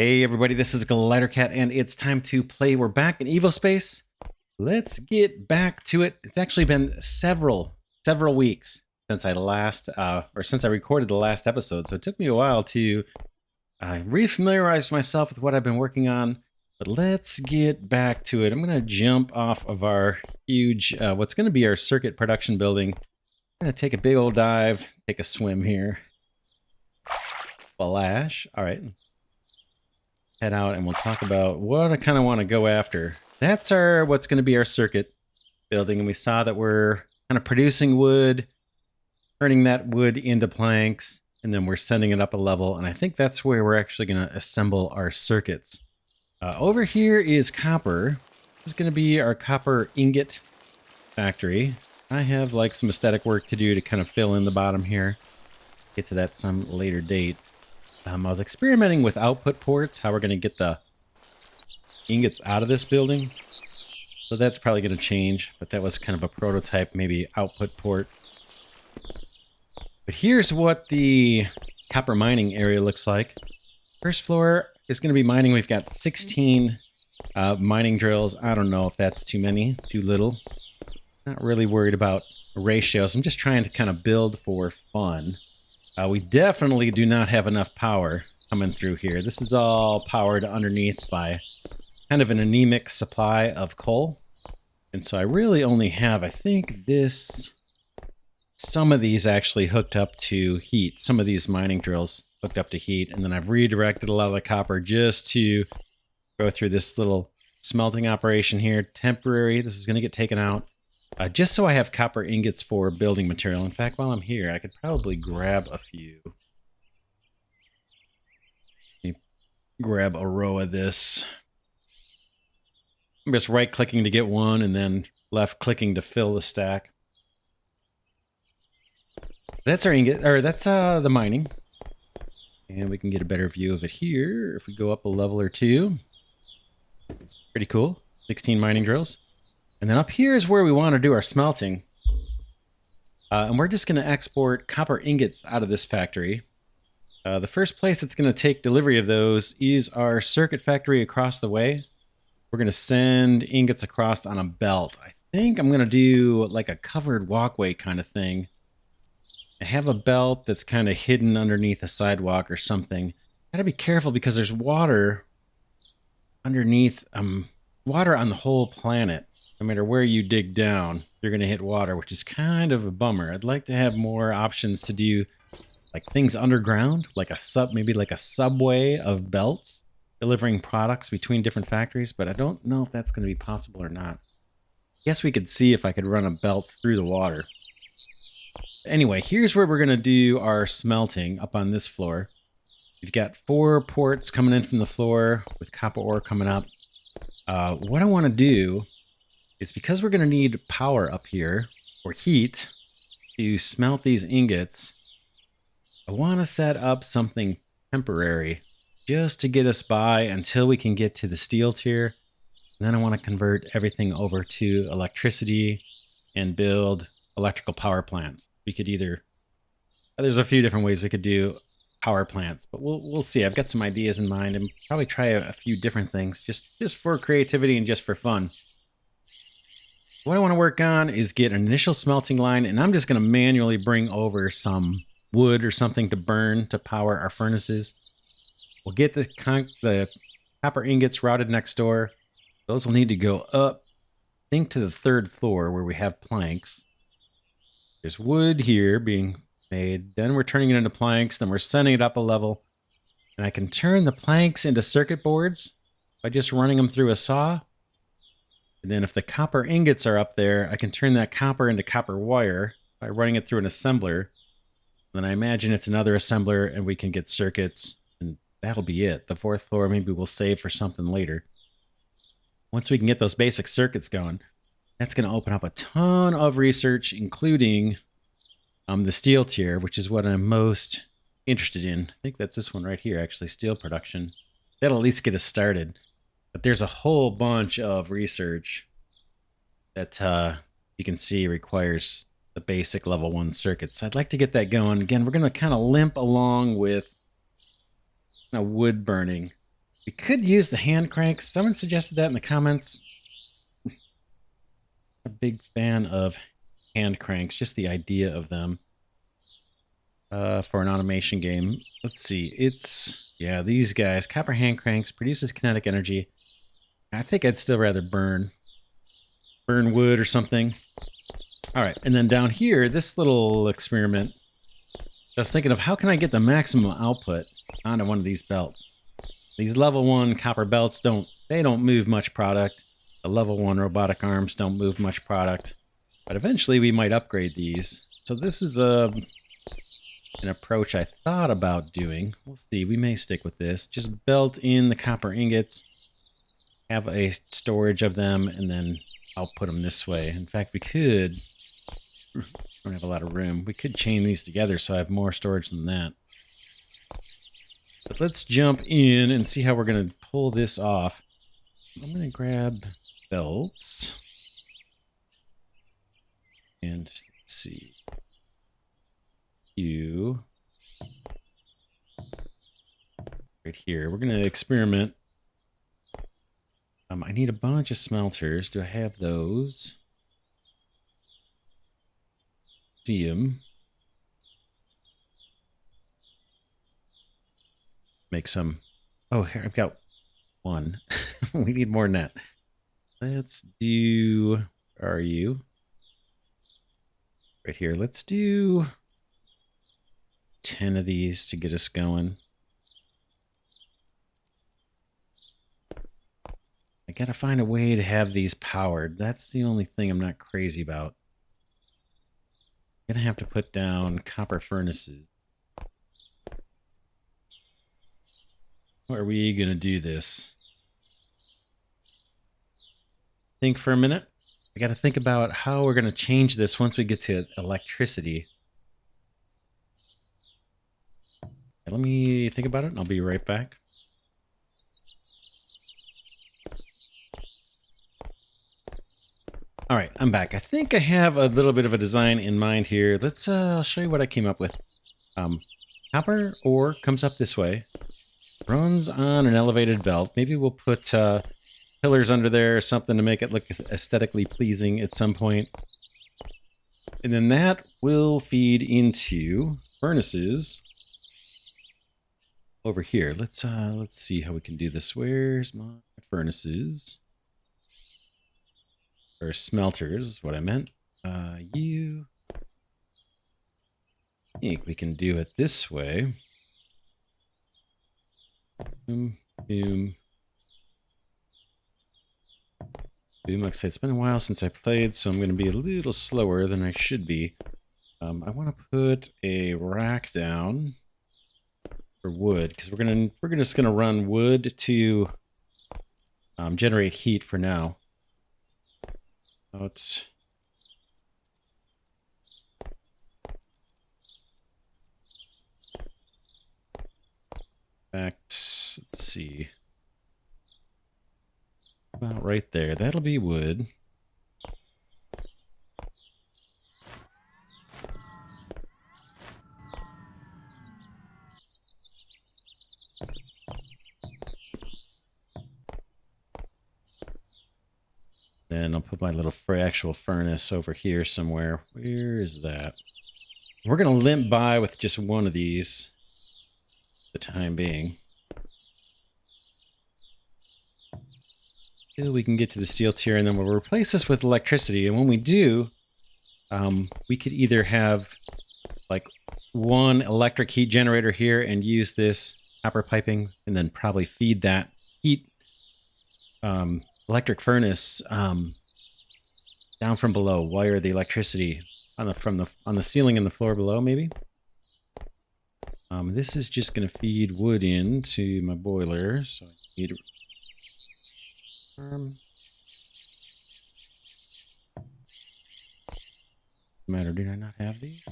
Hey everybody, this is Glidercat and it's time to play. We're back in Evospace. Let's get back to it. It's actually been several weeks since since I recorded the last episode, so it took me a while to refamiliarize myself with what I've been working on. But let's get back to it. I'm going to jump off of our huge, what's going to be our circuit production building. I'm going to take a big old dive, take a swim here. Splash. All right. Head out and we'll talk about what I kind of want to go after. That's what's going to be our circuit building, and we saw that we're kind of producing wood, turning that wood into planks, and then we're sending it up a level, and I think that's where we're actually going to assemble our circuits. Over here is copper. This is going to be our copper ingot factory. I have like some aesthetic work to do to kind of fill in the bottom here. Get to that some later date. I was experimenting with output ports, how we're going to get the ingots out of this building. So that's probably going to change, but that was kind of a prototype, maybe output port. But here's what the copper mining area looks like. First floor is going to be mining. We've got 16 mining drills. I don't know if that's too many, too little. Not really worried about ratios. I'm just trying to kind of build for fun. We definitely do not have enough power coming through here. This is all powered underneath by kind of an anemic supply of coal. And so I really only have, I think some of these actually hooked up to heat. Some of these mining drills hooked up to heat. And then I've redirected a lot of the copper just to go through this little smelting operation here. Temporary, this is going to get taken out. Just so I have copper ingots for building material. In fact, while I'm here, I could probably grab a few. Let me grab a row of this. I'm just right-clicking to get one and then left-clicking to fill the stack. That's our ingot, or that's the mining. And we can get a better view of it here if we go up a level or two. Pretty cool. 16 mining drills. And then up here is where we want to do our smelting. And we're just going to export copper ingots out of this factory. The first place that's going to take delivery of those is our circuit factory across the way. We're going to send ingots across on a belt. I think I'm going to do like a covered walkway kind of thing. I have a belt that's kind of hidden underneath a sidewalk or something. Gotta be careful because there's water underneath, water on the whole planet. No matter where you dig down, you're going to hit water, which is kind of a bummer. I'd like to have more options to do like things underground, like maybe like a subway of belts delivering products between different factories, but I don't know if that's going to be possible or not. I guess we could see if I could run a belt through the water. Anyway, here's where we're going to do our smelting up on this floor. We've got 4 ports coming in from the floor with copper ore coming up. What I want to do is, because we're going to need power up here, or heat, to smelt these ingots, I want to set up something temporary just to get us by until we can get to the steel tier. And then I want to convert everything over to electricity and build electrical power plants. We could either, there's a few different ways we could do power plants, but we'll see. I've got some ideas in mind and probably try a few different things just for creativity and just for fun. What I want to work on is get an initial smelting line, and I'm just going to manually bring over some wood or something to burn to power our furnaces. We'll get the copper ingots routed next door. Those will need to go up, I think, to the 3rd floor where we have planks. There's wood here being made. Then we're turning it into planks. Then we're sending it up a level. And I can turn the planks into circuit boards by just running them through a saw. And then if the copper ingots are up there, I can turn that copper into copper wire by running it through an assembler. Then I imagine it's another assembler and we can get circuits, and that'll be it. The 4th floor maybe we'll save for something later. Once we can get those basic circuits going, that's going to open up a ton of research, including the steel tier, which is what I'm most interested in. I think that's this one right here, actually, steel production. That'll at least get us started. But there's a whole bunch of research that you can see requires the basic level 1 circuits. So I'd like to get that going. Again, we're going to kind of limp along with wood burning We could use the hand cranks. Someone suggested that in the comments. A big fan of hand cranks, just the idea of them for an automation game. Let's see. Yeah, these guys. Copper hand cranks produces kinetic energy. I think I'd still rather burn wood or something. All right, and then down here, this little experiment, I was thinking of how can I get the maximum output onto one of these belts. These level 1 copper belts don't move much product. The level 1 robotic arms don't move much product. But eventually we might upgrade these. So this is an approach I thought about doing. We'll see. We may stick with this. Just belt in the copper ingots, have a storage of them, and then output them this way. In fact, we could... I don't have a lot of room. We could chain these together so I have more storage than that. But let's jump in and see how we're going to pull this off. I'm going to grab belts. And let's see. You. Right here. We're going to experiment. I need a bunch of smelters. Do I have those? See them. Make some. Oh, here, I've got one. We need more than that. Let's do. Where are you? Right here. Let's do 10 of these to get us going. I gotta find a way to have these powered. That's the only thing I'm not crazy about. I'm gonna have to put down copper furnaces. How are we gonna do this? Think for a minute. I gotta think about how we're gonna change this once we get to electricity. Let me think about it and I'll be right back. All right, I'm back. I think I have a little bit of a design in mind here. Let's I'll show you what I came up with. Copper ore comes up this way, runs on an elevated belt. Maybe we'll put pillars under there or something to make it look aesthetically pleasing at some point. And then that will feed into furnaces over here. Let's see how we can do this. Where's my furnaces? Or smelters is what I meant. I think we can do it this way. Boom, boom. Boom. Like I said, it's been a while since I played, so I'm going to be a little slower than I should be. I want to put a rack down for wood, because we're just gonna run wood to generate heat for now. Let's see. About right there. That'll be wood. Then I'll put my little actual furnace over here somewhere. Where is that? We're going to limp by with just one of these for the time being. Until we can get to the steel tier, and then we'll replace this with electricity. And when we do, we could either have like one electric heat generator here and use this copper piping, and then probably feed that heat electric furnace down from below, wire the electricity on the ceiling and the floor below, maybe. This is just going to feed wood into my boiler, so I need matter, did I not have these?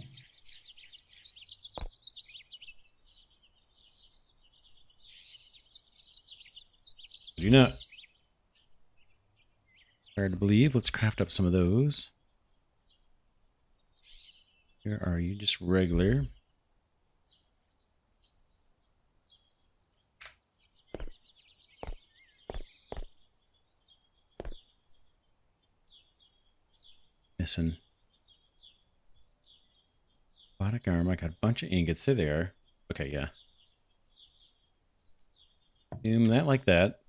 I do not. Hard to believe. Let's craft up some of those. Where are you? Just regular. missing? Robotic arm. I got a bunch of ingots. There they are. Okay, yeah. Boom that like that.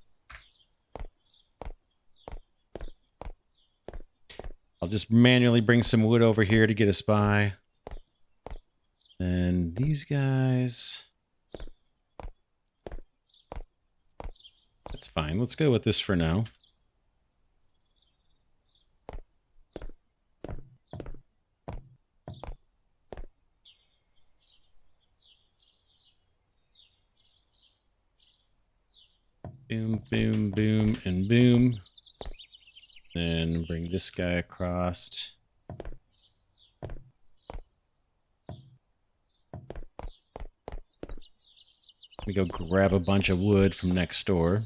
I'll just manually bring some wood over here to get us by. And these guys... That's fine. Let's go with this for now. Boom, boom, boom, and boom. Then bring this guy across. We go grab a bunch of wood from next door.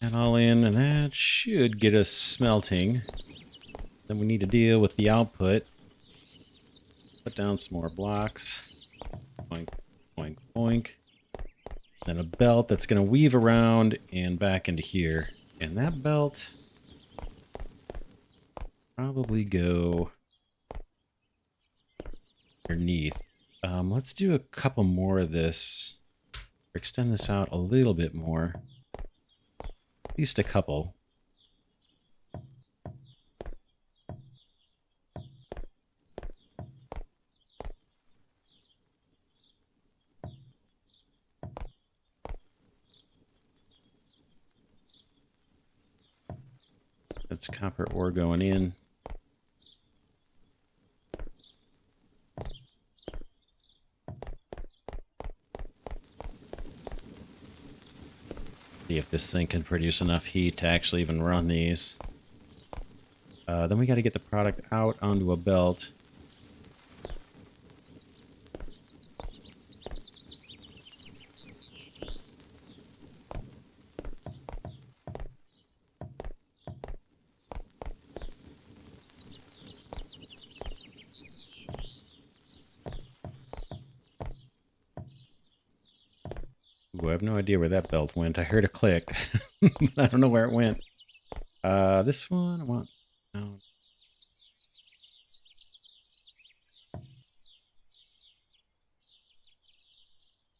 That all in, and that should get us smelting. Then we need to deal with the output. Put down some more blocks. Boink, boink, boink. Then a belt that's going to weave around and back into here. And that belt probably go underneath. Let's do a couple more of this. Or extend this out a little bit more. At least a couple. That's copper ore going in. See if this thing can produce enough heat to actually even run these. Then we got to get the product out onto a belt. Ooh, I have no idea where that belt went. I heard a click, but I don't know where it went. This one I want. No.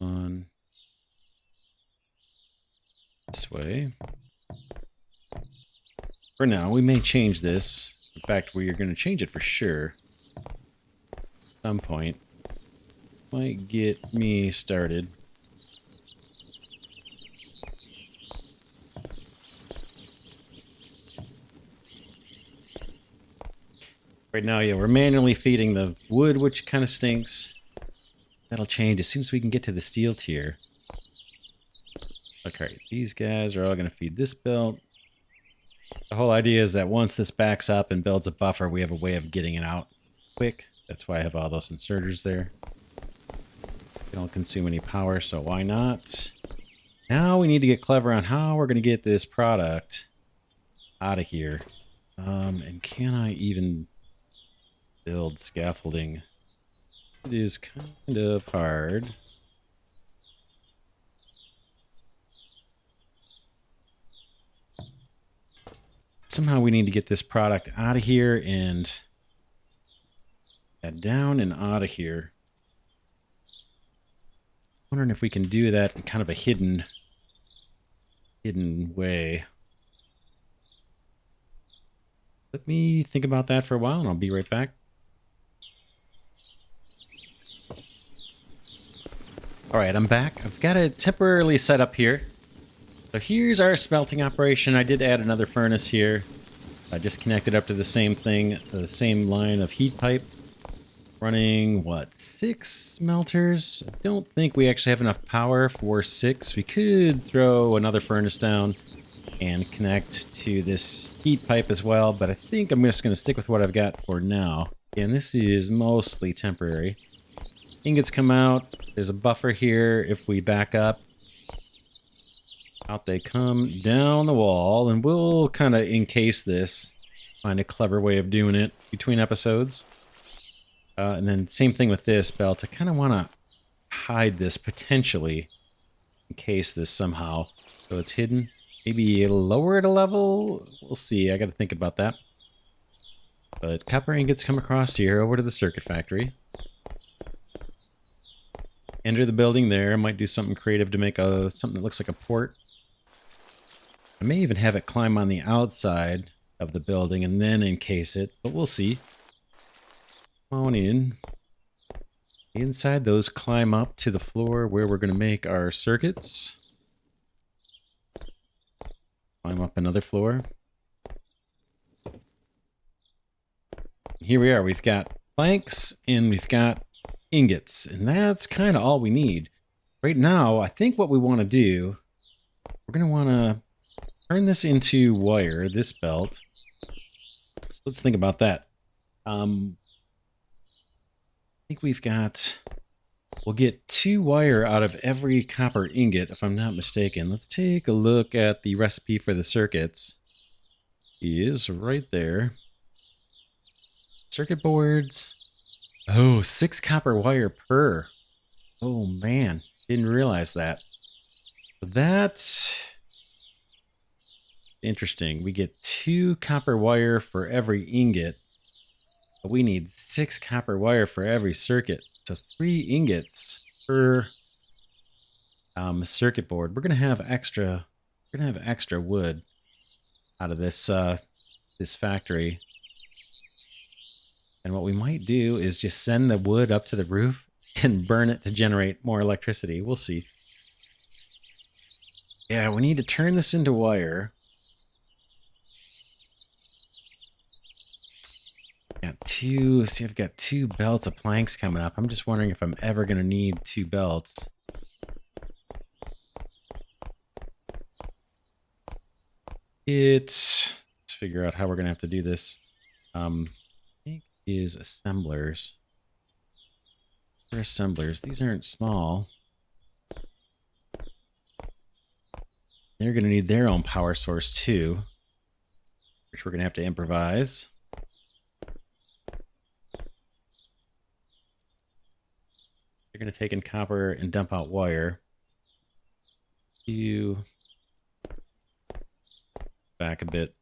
On this way. For now, we may change this. In fact, we are going to change it for sure. At some point. Might get me started. Right now, yeah, we're manually feeding the wood, which kind of stinks. That'll change as soon as we can get to the steel tier. Okay, these guys are all going to feed this belt. The whole idea is that once this backs up and builds a buffer, we have a way of getting it out quick. That's why I have all those inserters there. They don't consume any power, so why not? Now we need to get clever on how we're going to get this product out of here. And can I even build scaffolding? It is kind of hard. Somehow we need to get this product out of here and down and out of here. Wondering if we can do that in kind of a hidden way. Let me think about that for a while and I'll be right back. All right, I'm back. I've got it temporarily set up here. So here's our smelting operation. I did add another furnace here. I just connected up to the same thing, the same line of heat pipe. running, what, 6 smelters? I don't think we actually have enough power for 6. We could throw another furnace down and connect to this heat pipe as well, but I think I'm just going to stick with what I've got for now. And this is mostly temporary. Ingots come out. There's a buffer here. If we back up, out they come down the wall, and we'll kind of encase this. Find a clever way of doing it between episodes. And then same thing with this belt. I kind of want to hide this potentially, encase this somehow so it's hidden. Maybe lower it a level. We'll see. I got to think about that. But copper ingots come across here over to the circuit factory. Enter the building there. Might do something creative to make something that looks like a port. I may even have it climb on the outside of the building and then encase it, but we'll see. Come on in. Inside those climb up to the floor where we're going to make our circuits. Climb up another floor. Here we are. We've got planks and we've got ingots, and that's kind of all we need. Right now, I think what we want to do, we're going to want to turn this into wire, this belt. So let's think about that. I think we've got, we'll get 2 wire out of every copper ingot, if I'm not mistaken. Let's take a look at the recipe for the circuits. It is right there. Circuit boards. Oh, 6 copper wire per. Oh man, didn't realize that. That's interesting. We get 2 copper wire for every ingot, but we need 6 copper wire for every circuit. So 3 ingots per circuit board. We're gonna have extra. We're gonna have extra wood out of this this factory. And what we might do is just send the wood up to the roof and burn it to generate more electricity. We'll see. Yeah, we need to turn this into wire. Got 2. See, I've got 2 belts of planks coming up. I'm just wondering if I'm ever going to need 2 belts. Let's figure out how we're going to have to do this. I think is assemblers. For assemblers, these aren't small. They're going to need their own power source too, which we're going to have to improvise. They're going to take in copper and dump out wire. You back a bit.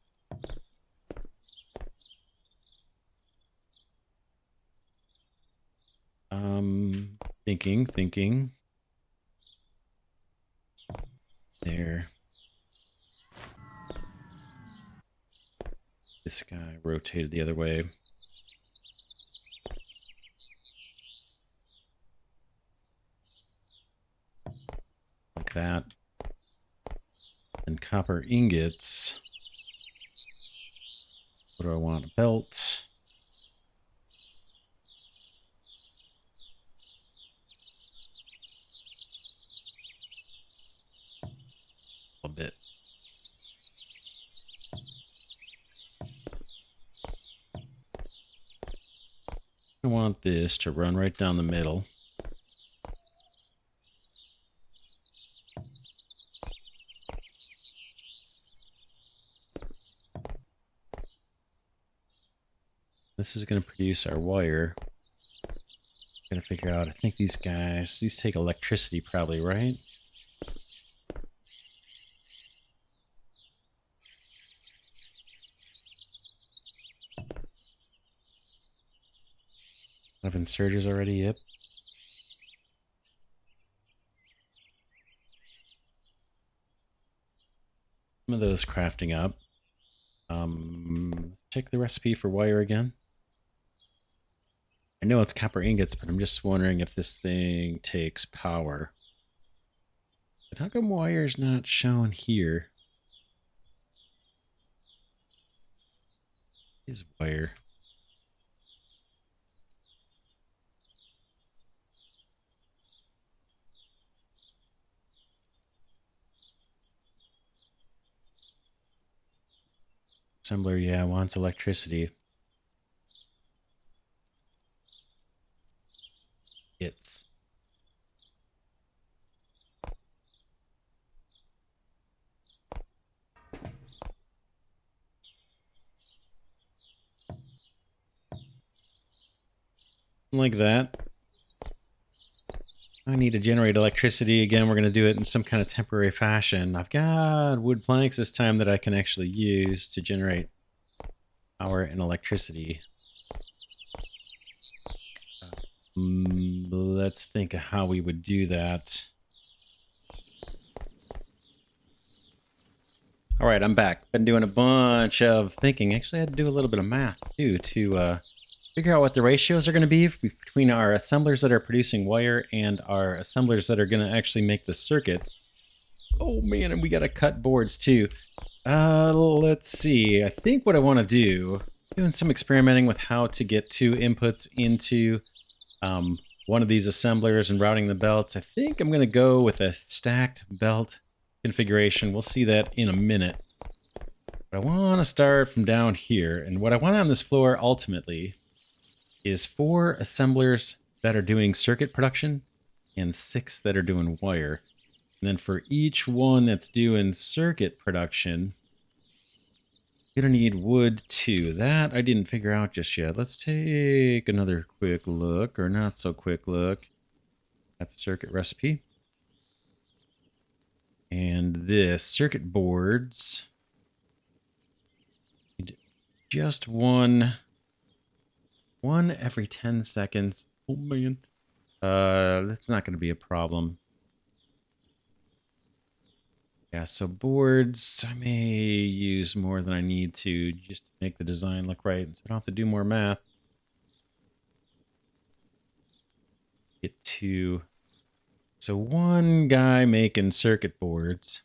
Thinking. There. This guy rotated the other way. Like that. And copper ingots. What do I want? A belt. A bit. I want this to run right down the middle. This is going to produce our wire. Got to figure out, I think these guys, these take electricity probably, right? Have inserters already? Yep. Some of those crafting up. Check the recipe for wire again. I know it's copper ingots, but I'm just wondering if this thing takes power. But how come wire's not shown here? Is wire. assembler, yeah, wants electricity. It's like that. I need to generate electricity. Again, we're going to do it in some kind of temporary fashion. I've got wood planks this time that I can actually use to generate power and electricity. Let's think of how we would do that. All right, I'm back. Been doing a bunch of thinking. Actually, I had to do a little bit of math too to figure out what the ratios are going to be between our assemblers that are producing wire and our assemblers that are going to actually make the circuits. Oh man, and we got to cut boards too. Let's see. I think what I want to do, doing some experimenting with how to get two inputs into one of these assemblers and routing the belts. I think I'm going to go with a stacked belt configuration. We'll see that in a minute. But I want to start from down here. And what I want on this floor ultimately is 4 assemblers that are doing circuit production and 6 that are doing wire. And then for each one that's doing circuit production, you're going to need wood too. That I didn't figure out just yet. Let's take another quick look, or not so quick look, at the circuit recipe. And this circuit boards need just one every 10 seconds. Oh man. That's not going to be a problem. Yeah, so boards, I may use more than I need to just to make the design look right, so I don't have to do more math. Get 2. So one guy making circuit boards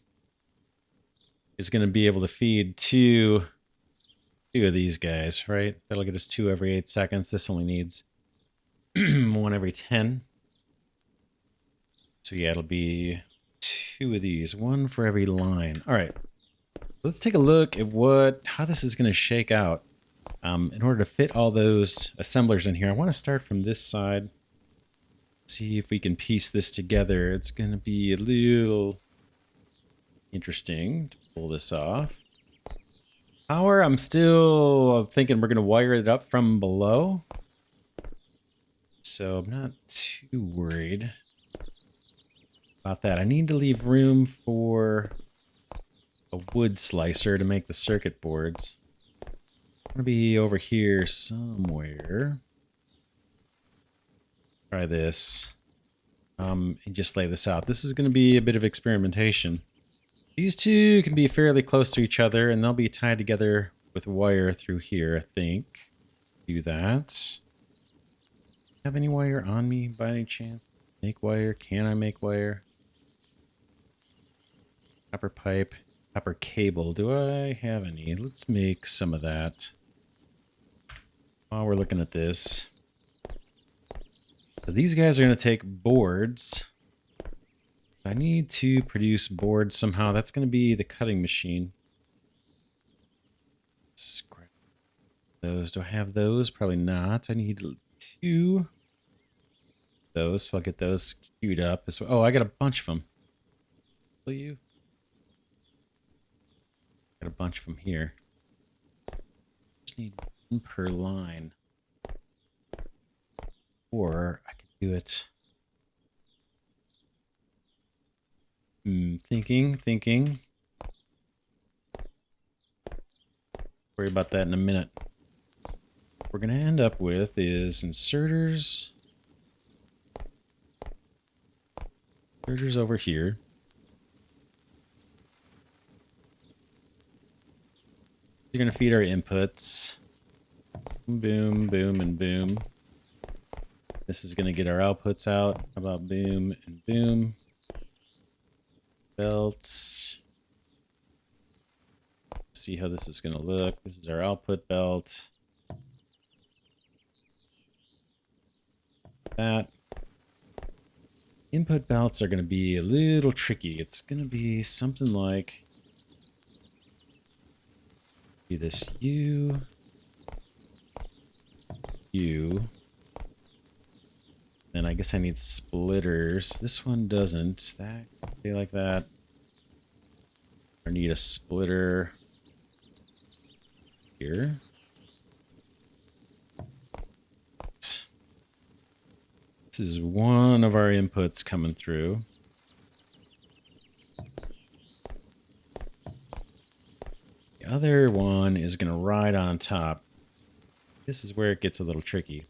is going to be able to feed two of these guys, right? That'll get us 2 every 8 seconds. This only needs 1 every 10. So yeah, it'll be 2 of these, 1 for every line. All right, let's take a look at how this is going to shake out. In order to fit all those assemblers in here, I want to start from this side. See if we can piece this together. It's going to be a little interesting to pull this off. Power, I'm still thinking we're going to wire it up from below. So I'm not too worried about that. I need to leave room for a wood slicer to make the circuit boards. I'm going to be over here somewhere. Try this. And just lay this out. This is going to be a bit of experimentation. These two can be fairly close to each other, and they'll be tied together with wire through here, I think. Do that. Have any wire on me by any chance? Make wire? Can I make wire? Copper pipe, copper cable. Do I have any? Let's make some of that while we're looking at this. So these guys are going to take boards. I need to produce boards somehow. That's going to be the cutting machine. Scrap those. Do I have those? Probably not. I need 2 of those, so I'll get those queued up. Oh, I got a bunch of them. Will you? Got a bunch of them here. Just need 1 per line. Or I could do it. Thinking. Worry about that in a minute. What we're going to end up with is inserters. Inserters over here. You're going to feed our inputs. Boom, boom, and boom. This is going to get our outputs out. How about boom and boom? Belts. See how this is going to look. This is our output belt. That. Input belts are going to be a little tricky. It's going to be something like Do this U. Then I guess I need splitters. This one doesn't. That could be like that. I need a splitter here. This is one of our inputs coming through. The other one is going to ride on top. This is where it gets a little tricky.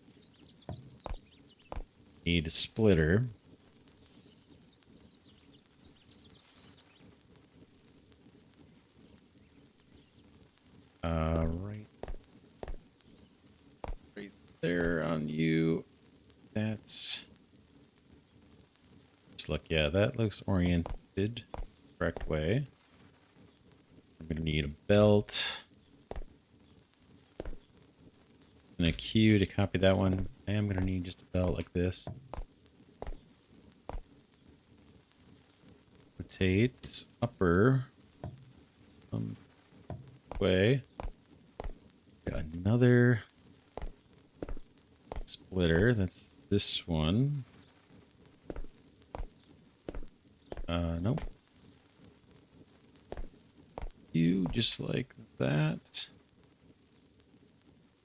Need a splitter. Right there on you. That's... Just look, yeah, that looks oriented correct way. I'm gonna need a belt. And a cue to copy that one. I am gonna need just a belt like this. Rotate this upper way. Got another splitter. That's this one. Nope. You just like that.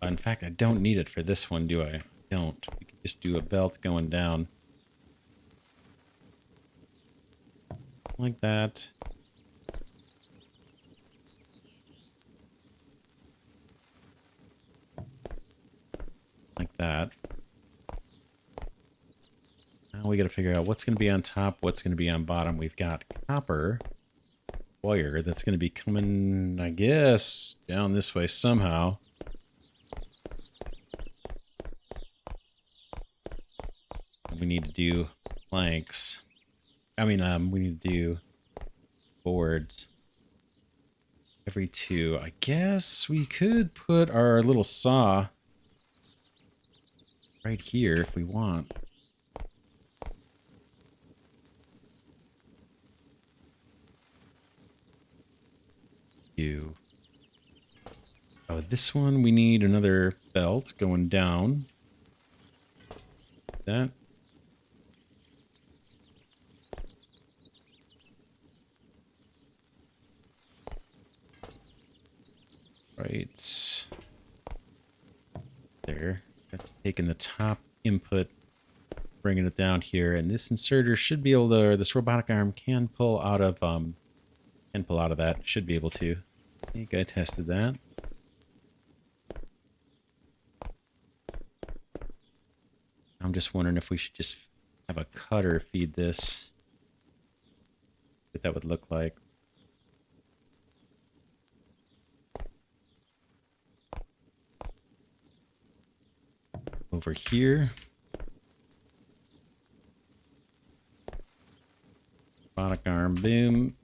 In fact, I don't need it for this one, do I? Don't. We can just do a belt going down. Like that. Like that. Now we got to figure out what's going to be on top, what's going to be on bottom. We've got copper wire that's going to be coming, I guess, down this way somehow. We need to do planks. I mean, we need to do boards every 2. I guess we could put our little saw right here if we want. Oh, this one we need another belt going down. That. Right there. That's taking the top input, bringing it down here, and this inserter should be able to, or this robotic arm can pull out of that. Should be able to. I think I tested that. I'm just wondering if we should just have a cutter feed this. What that would look like. Over here. Robotic arm, boom.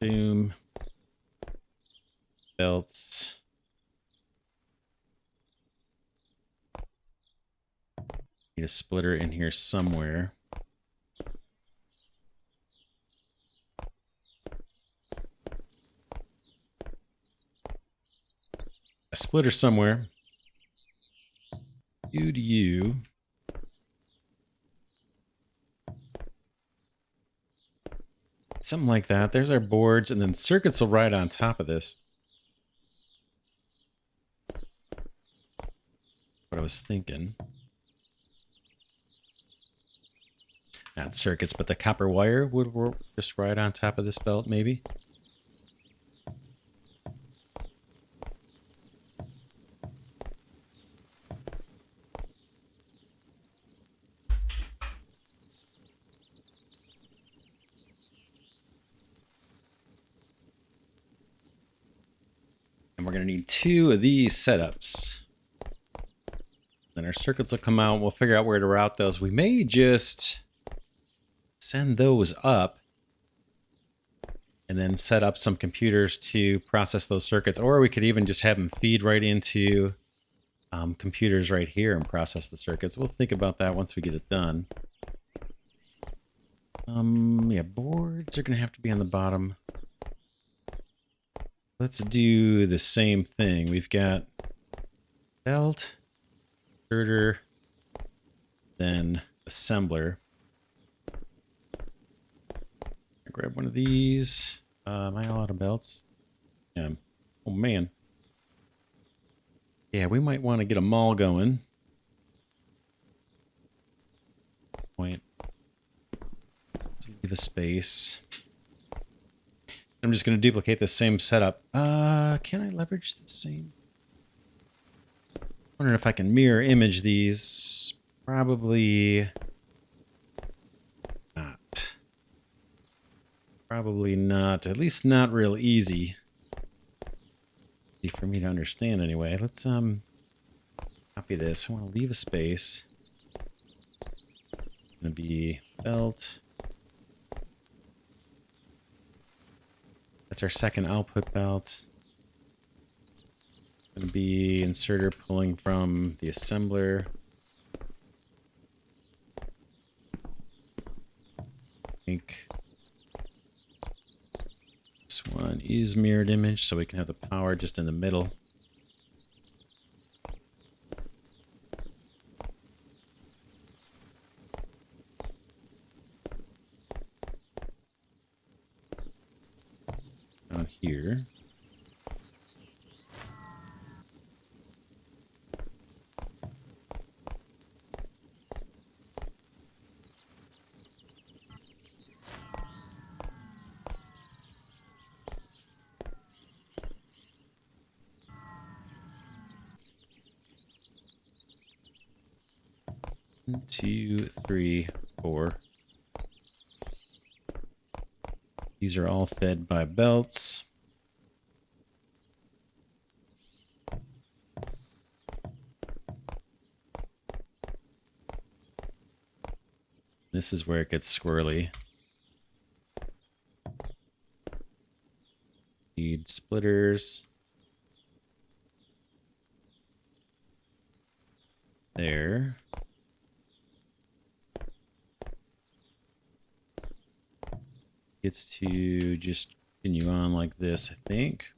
Boom. Belts. Need a splitter in here somewhere. A splitter somewhere. You to you. Something like that. There's our boards, and then circuits will ride on top of this. What I was thinking. Not circuits, but the copper wire would work just right on top of this belt, maybe. And we're going to need 2 of these setups. Then our circuits will come out. We'll figure out where to route those. We may just send those up and then set up some computers to process those circuits, or we could even just have them feed right into computers right here and process the circuits. We'll think about that once we get it done. Yeah, boards are going to have to be on the bottom. Let's do the same thing. We've got belt, inserter, then assembler. I grab one of these. Am I all out of belts? Yeah. Oh man. Yeah, we might want to get a mall going. Point. Let's leave a space. I'm just going to duplicate the same setup. Can I leverage the same? Wondering if I can mirror image these. Probably not. Probably not. At least not real easy. For me to understand anyway. Let's copy this. I want to leave a space. It's going to be belt. That's our second output belt. It's going to be inserter pulling from the assembler. I think this one is mirrored image, so we can have the power just in the middle. Down here. One, two, three, four. These are all fed by belts. This is where it gets squirrely. Need splitters. There. Gets to just continue on like this, I think.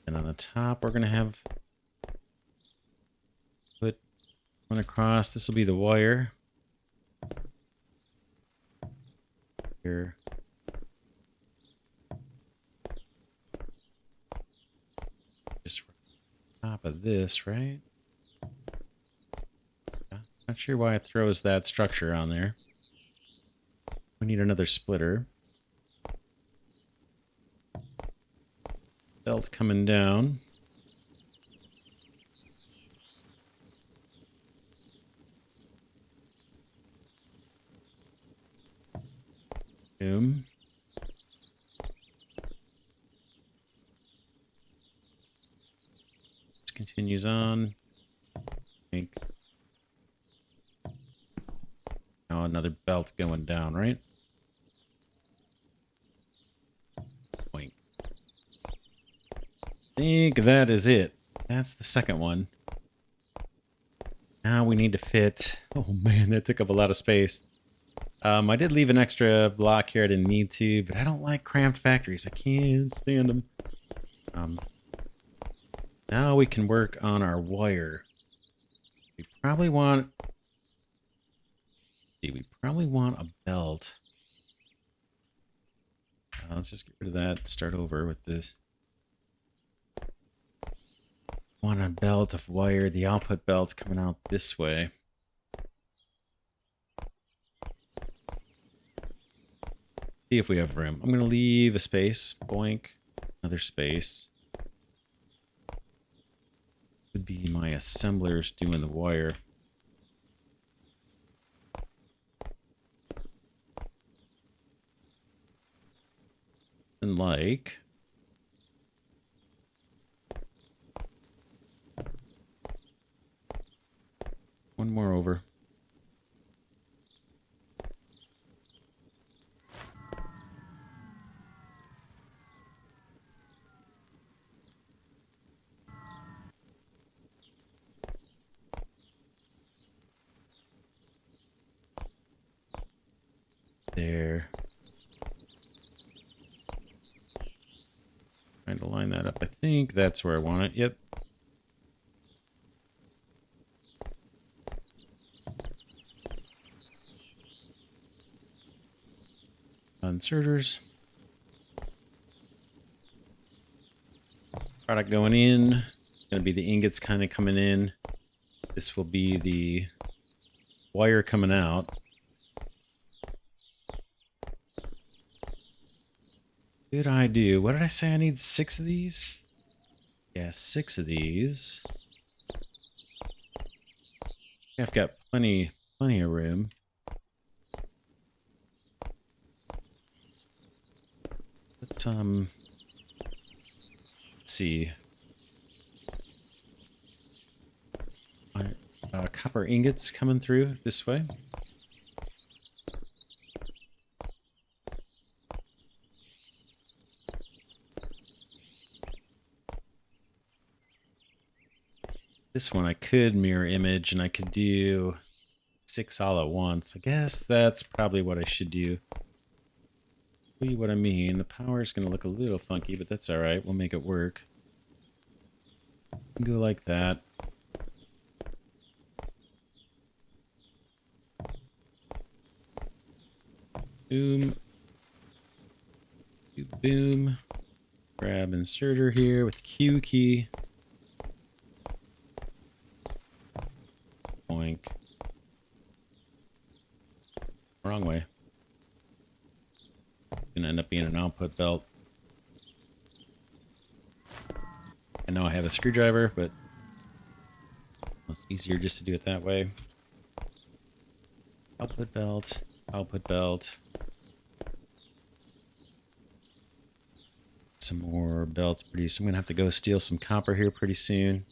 And on the top, we're going to have put one across. This will be the wire. Here. Just on top of this, right? Not sure why it throws that structure on there. We need another splitter. Belt coming down. Boom. This continues on. I think. Now another belt going down, right? Boink. I think that is it. That's the second one. Now we need to fit... Oh man, that took up a lot of space. I did leave an extra block here. I didn't need to, but I don't like cramped factories. I can't stand them. Now we can work on our wire. We probably want... We probably want a belt. Let's just get rid of that. Start over with this. Want a belt of wire. The output belt coming out this way. See if we have room. I'm going to leave a space. Boink. Another space. Would be my assemblers doing the wire. And like... One more over. There. Trying to line that up. I think that's where I want it. Yep. Inserters. Product going in. Going to be the ingots kind of coming in. This will be the wire coming out. Did I do? What did I say? I need 6 of these? Yeah, 6 of these. I've got plenty of room. Let's see. Copper ingots coming through this way. This one I could mirror image and I could do 6 all at once. I guess that's probably what I should do. See what I mean? The power is going to look a little funky, but that's all right. We'll make it work. Go like that. Boom. Boom. Grab inserter here with the Q key. Boink. Wrong way. Gonna end up being an output belt. I know I have a screwdriver, but it's easier just to do it that way. Output belt, output belt. Some more belts pretty soon. I'm gonna have to go steal some copper here pretty soon.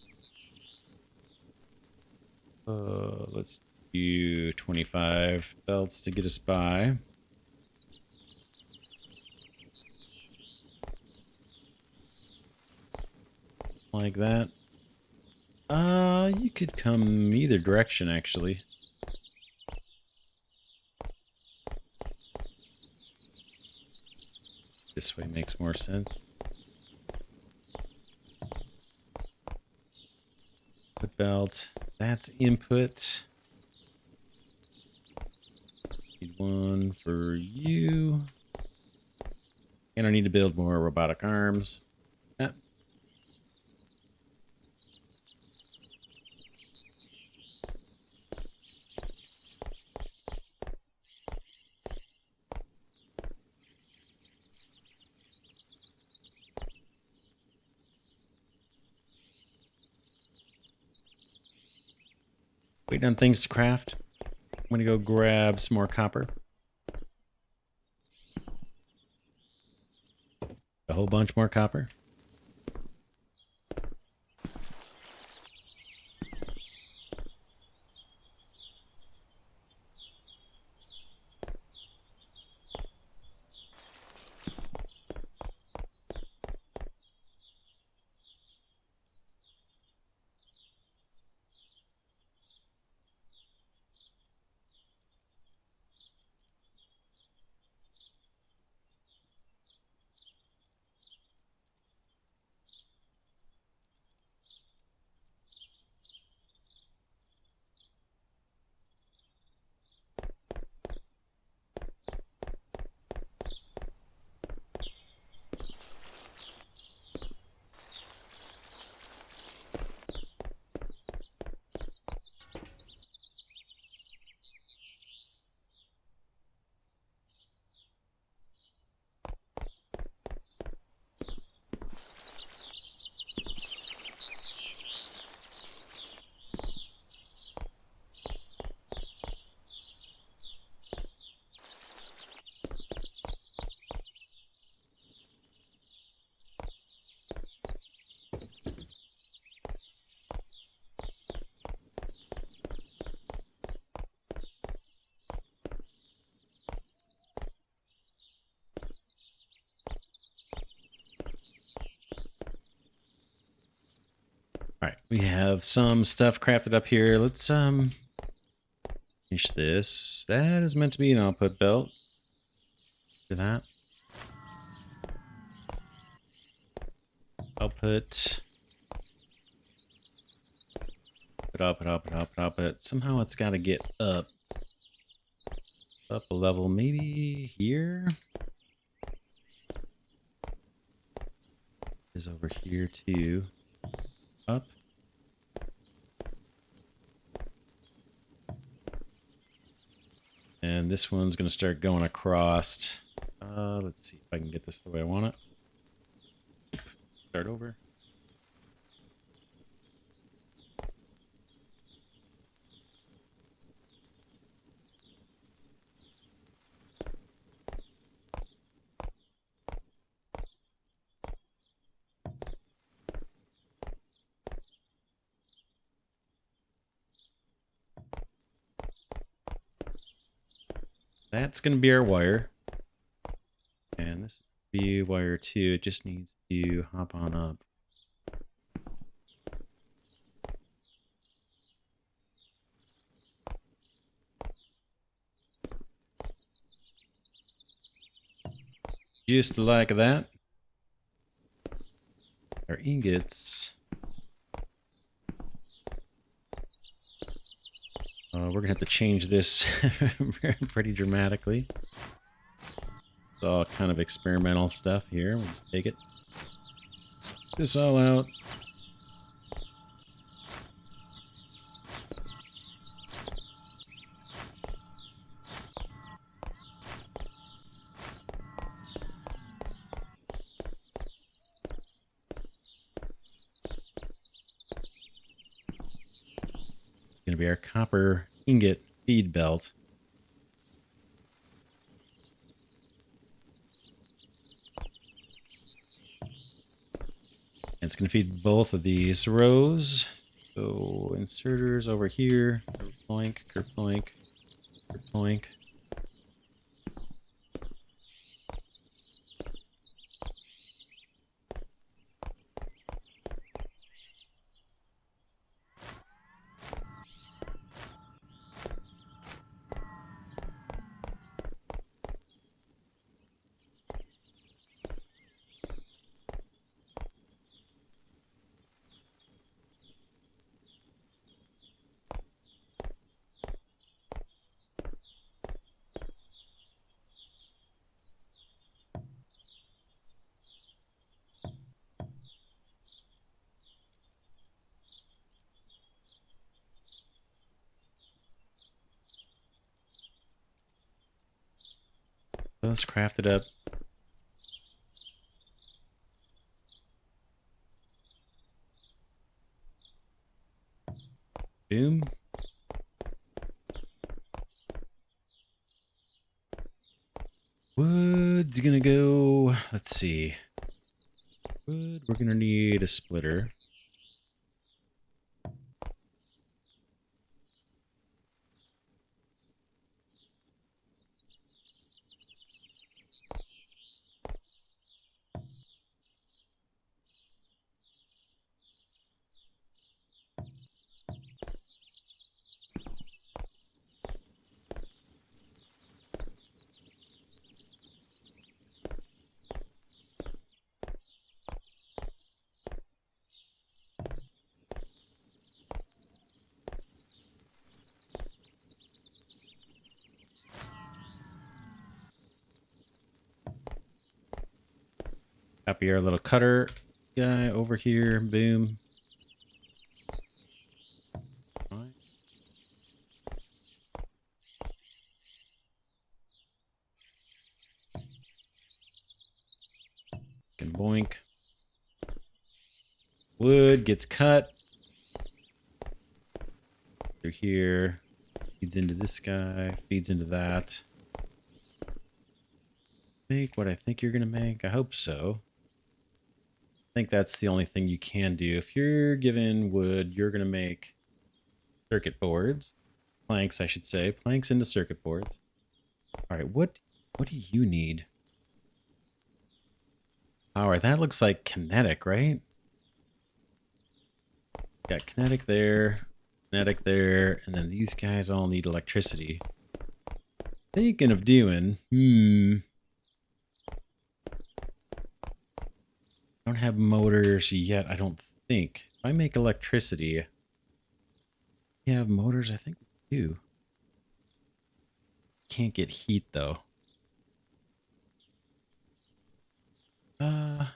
Let's do 25 belts to get us by. Like that. You could come either direction, actually. This way makes more sense. Input belt. That's input. Need one for you. And I need to build more robotic arms. Waiting on things to craft. I'm gonna go grab some more copper. A whole bunch more copper. All right, we have some stuff crafted up here. Let's finish this. That is meant to be an output belt. Do that. output. Put up. Somehow it's got to get up a level, maybe here. Is over here too. Up. And this one's going to start going across. Let's see if I can get this the way I want it. Start over. That's going to be our wire. And this will be wire 2. It just needs to hop on up. Just like that. Our ingots. We're going to have to change this pretty dramatically. It's all kind of experimental stuff here. We'll just take it. This all out. Going to be our copper ingot feed belt. And it's going to feed both of these rows. So inserters over here, kerploink, kerploink, kerploink. Those crafted up. Boom. Wood's gonna go, let's see. Wood, we're gonna need a splitter. Copy our little cutter guy over here. Boom. And boink. Wood gets cut. Through here. Feeds into this guy. Feeds into that. Make what I think you're going to make. I hope so. I think that's the only thing you can do. If you're given wood, you're going to make circuit boards. Planks, I should say. Planks into circuit boards. All right, what do you need? Power. That looks like kinetic, right? Got kinetic there, and then these guys all need electricity. Thinking of doing, don't have motors yet, I don't think. If I make electricity, we have motors, I think we do. Can't get heat though. See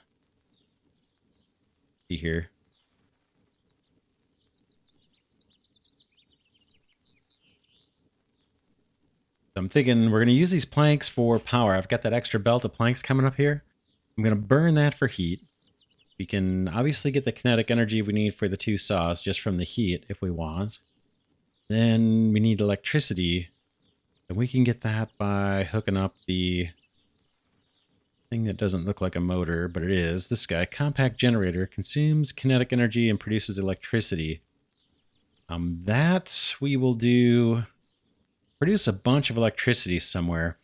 here. So I'm thinking we're going to use these planks for power. I've got that extra belt of planks coming up here. I'm going to burn that for heat. We can obviously get the kinetic energy we need for the 2 saws just from the heat if we want. Then we need electricity. And we can get that by hooking up the thing that doesn't look like a motor, but it is. This guy, compact generator, consumes kinetic energy and produces electricity. That we will do... Produce a bunch of electricity somewhere.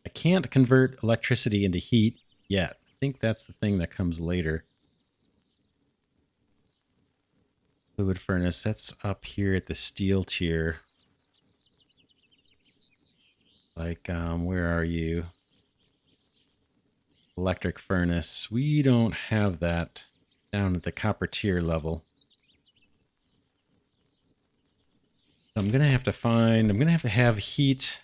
I can't convert electricity into heat yet. I think that's the thing that comes later. Fluid furnace, that's up here at the steel tier. Like, where are you? Electric furnace. We don't have that down at the copper tier level. So I'm going to have to find... I'm going to have heat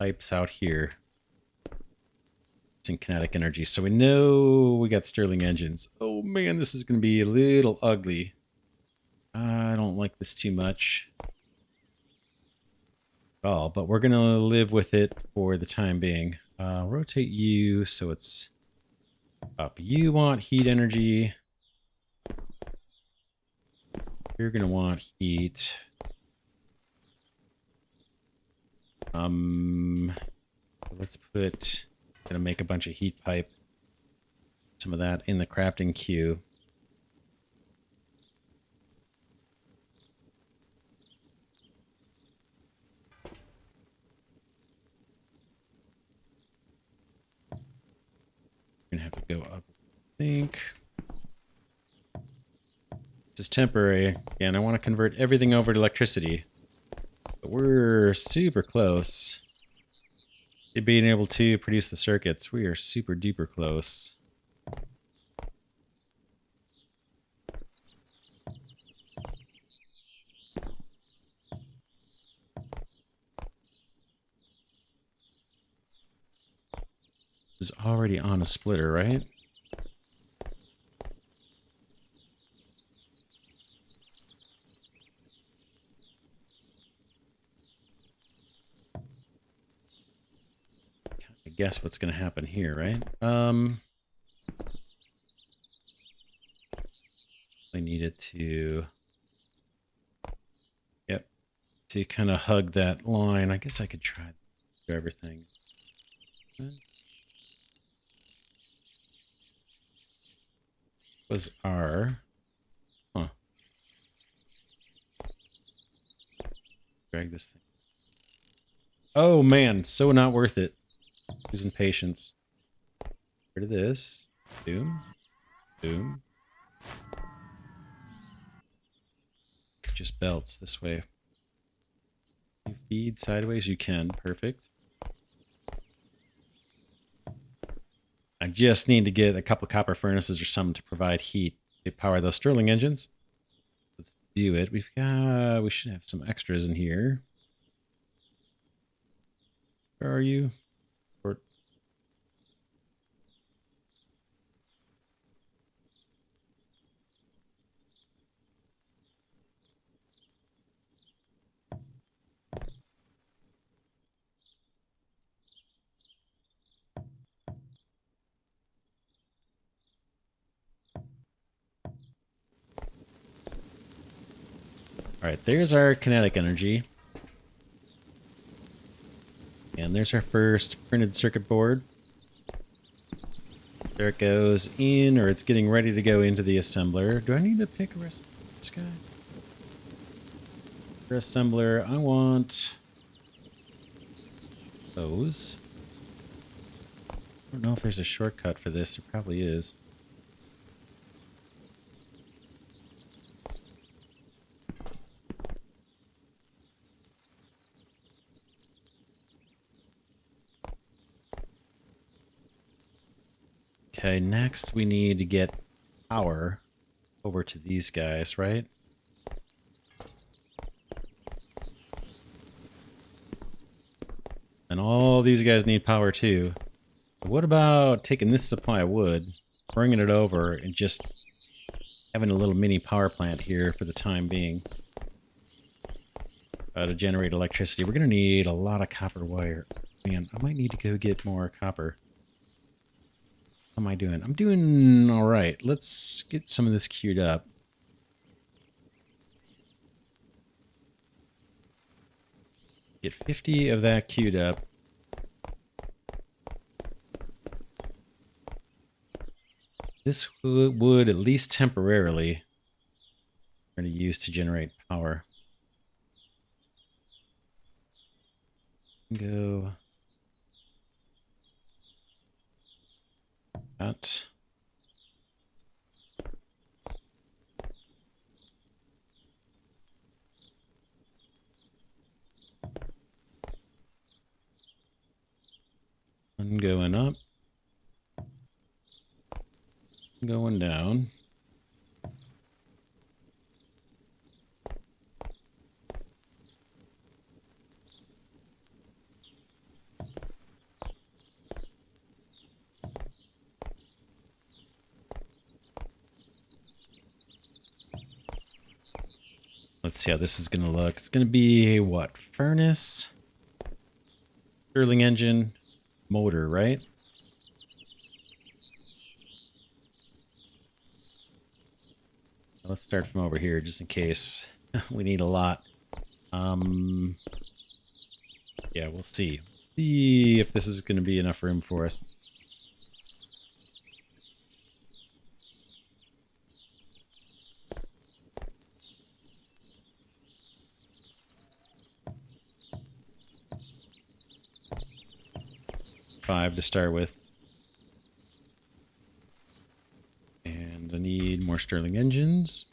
pipes out here. And kinetic energy. So we know we got Stirling engines. Oh man, this is going to be a little ugly. I don't like this too much at all, but we're going to live with it for the time being. Rotate you so it's up. You want heat energy. You're going to want heat. Let's put... Gonna make a bunch of heat pipe. Some of that in the crafting queue. We're gonna have to go up, I think. This is temporary. Again, I want to convert everything over to electricity. But we're super close to being able to produce the circuits. We are super duper close. This is already on a splitter, right? I guess what's going to happen here, right? I needed to... Yep. To kind of hug that line. I guess I could try to do everything. Was R. Huh. Drag this thing. Oh man, so not worth it. Losing patience. Rid of this. Boom. Boom. Just belts this way. You feed sideways, you can. Perfect. I just need to get a couple copper furnaces or something to provide heat to power those Stirling engines. Let's do it. We should have some extras in here. Where are you? Alright, there's our kinetic energy. And there's our first printed circuit board. There it goes in, or it's getting ready to go into the assembler. Do I need to pick a recipe for this guy? For assembler, I want those. I don't know if there's a shortcut for this. There probably is. Okay, next we need to get power over to these guys, right? And all these guys need power too. What about taking this supply of wood, bringing it over, and just having a little mini power plant here for the time being to generate electricity? We're going to need a lot of copper wire. Man, I might need to go get more copper. How am I doing? I'm doing all right. Let's get some of this queued up. Get 50 of that queued up. This would, at least temporarily, we're going to use to generate power. Go. That. One going up. Going down. Let's see how this is going to look. It's going to be what? Furnace, Stirling engine, motor, right? Let's start from over here just in case we need a lot. Yeah, we'll see. See if this is going to be enough room for us. Five to start with. And I need more Stirling engines.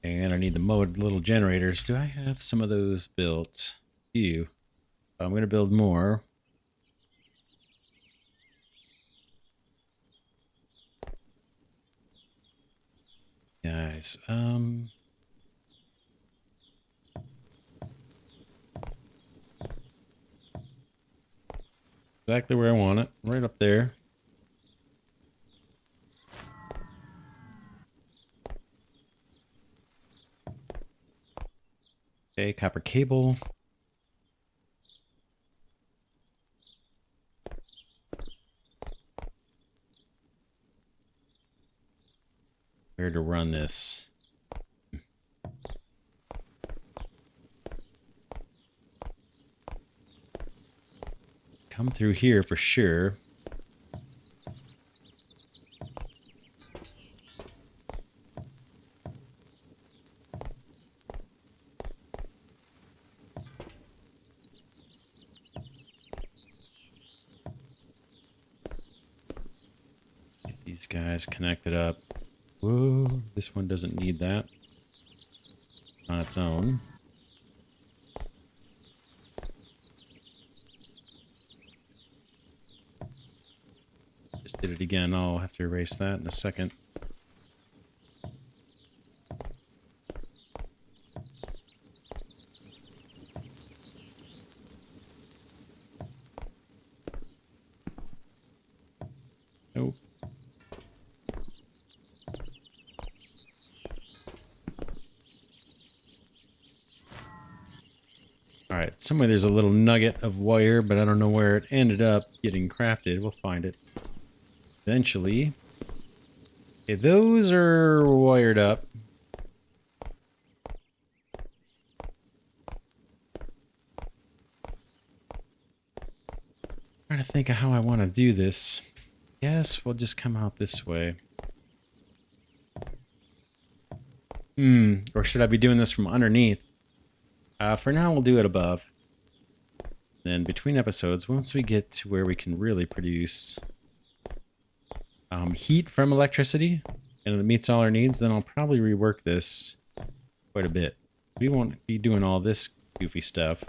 And I need the little generators. Do I have some of those built? Few. I'm going to build more. Guys, exactly where I want it. Right up there. Okay, copper cable. Where to run this? Come through here for sure. Get these guys connected up. Whoa, this one doesn't need that on its own. Just did it again. I'll have to erase that in a second. Nope. Alright, somewhere there's a little nugget of wire, but I don't know where it ended up getting crafted. We'll find it eventually. Okay, those are wired up. Trying to think of how I want to do this. Yes, we'll just come out this way. Or should I be doing this from underneath? For now, we'll do it above. Then between episodes, once we get to where we can really produce heat from electricity and it meets all our needs, then I'll probably rework this quite a bit. We won't be doing all this goofy stuff.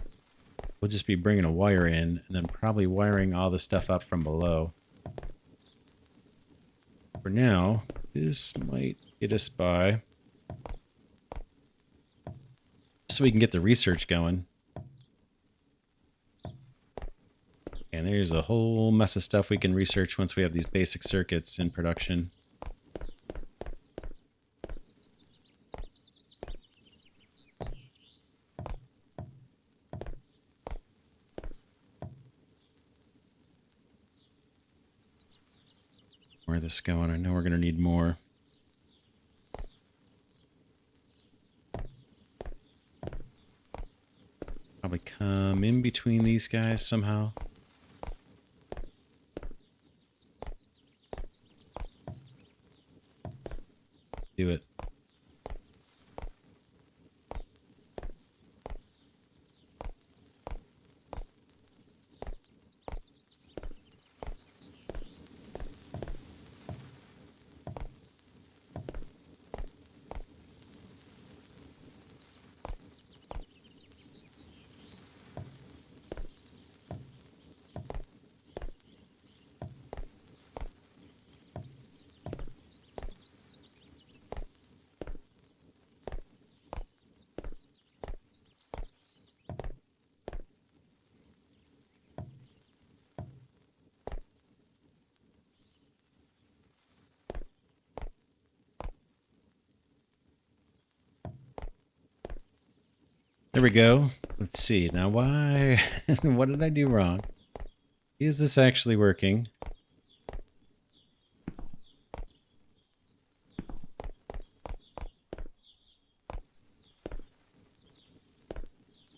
We'll just be bringing a wire in and then probably wiring all the stuff up from below. For now, this might get us by. So we can get the research going. And there's a whole mess of stuff we can research once we have these basic circuits in production. Where this going? I know we're going to need more. Probably come in between these guys somehow. Do it. There we go. Let's see. Now why? What did I do wrong? Is this actually working? What's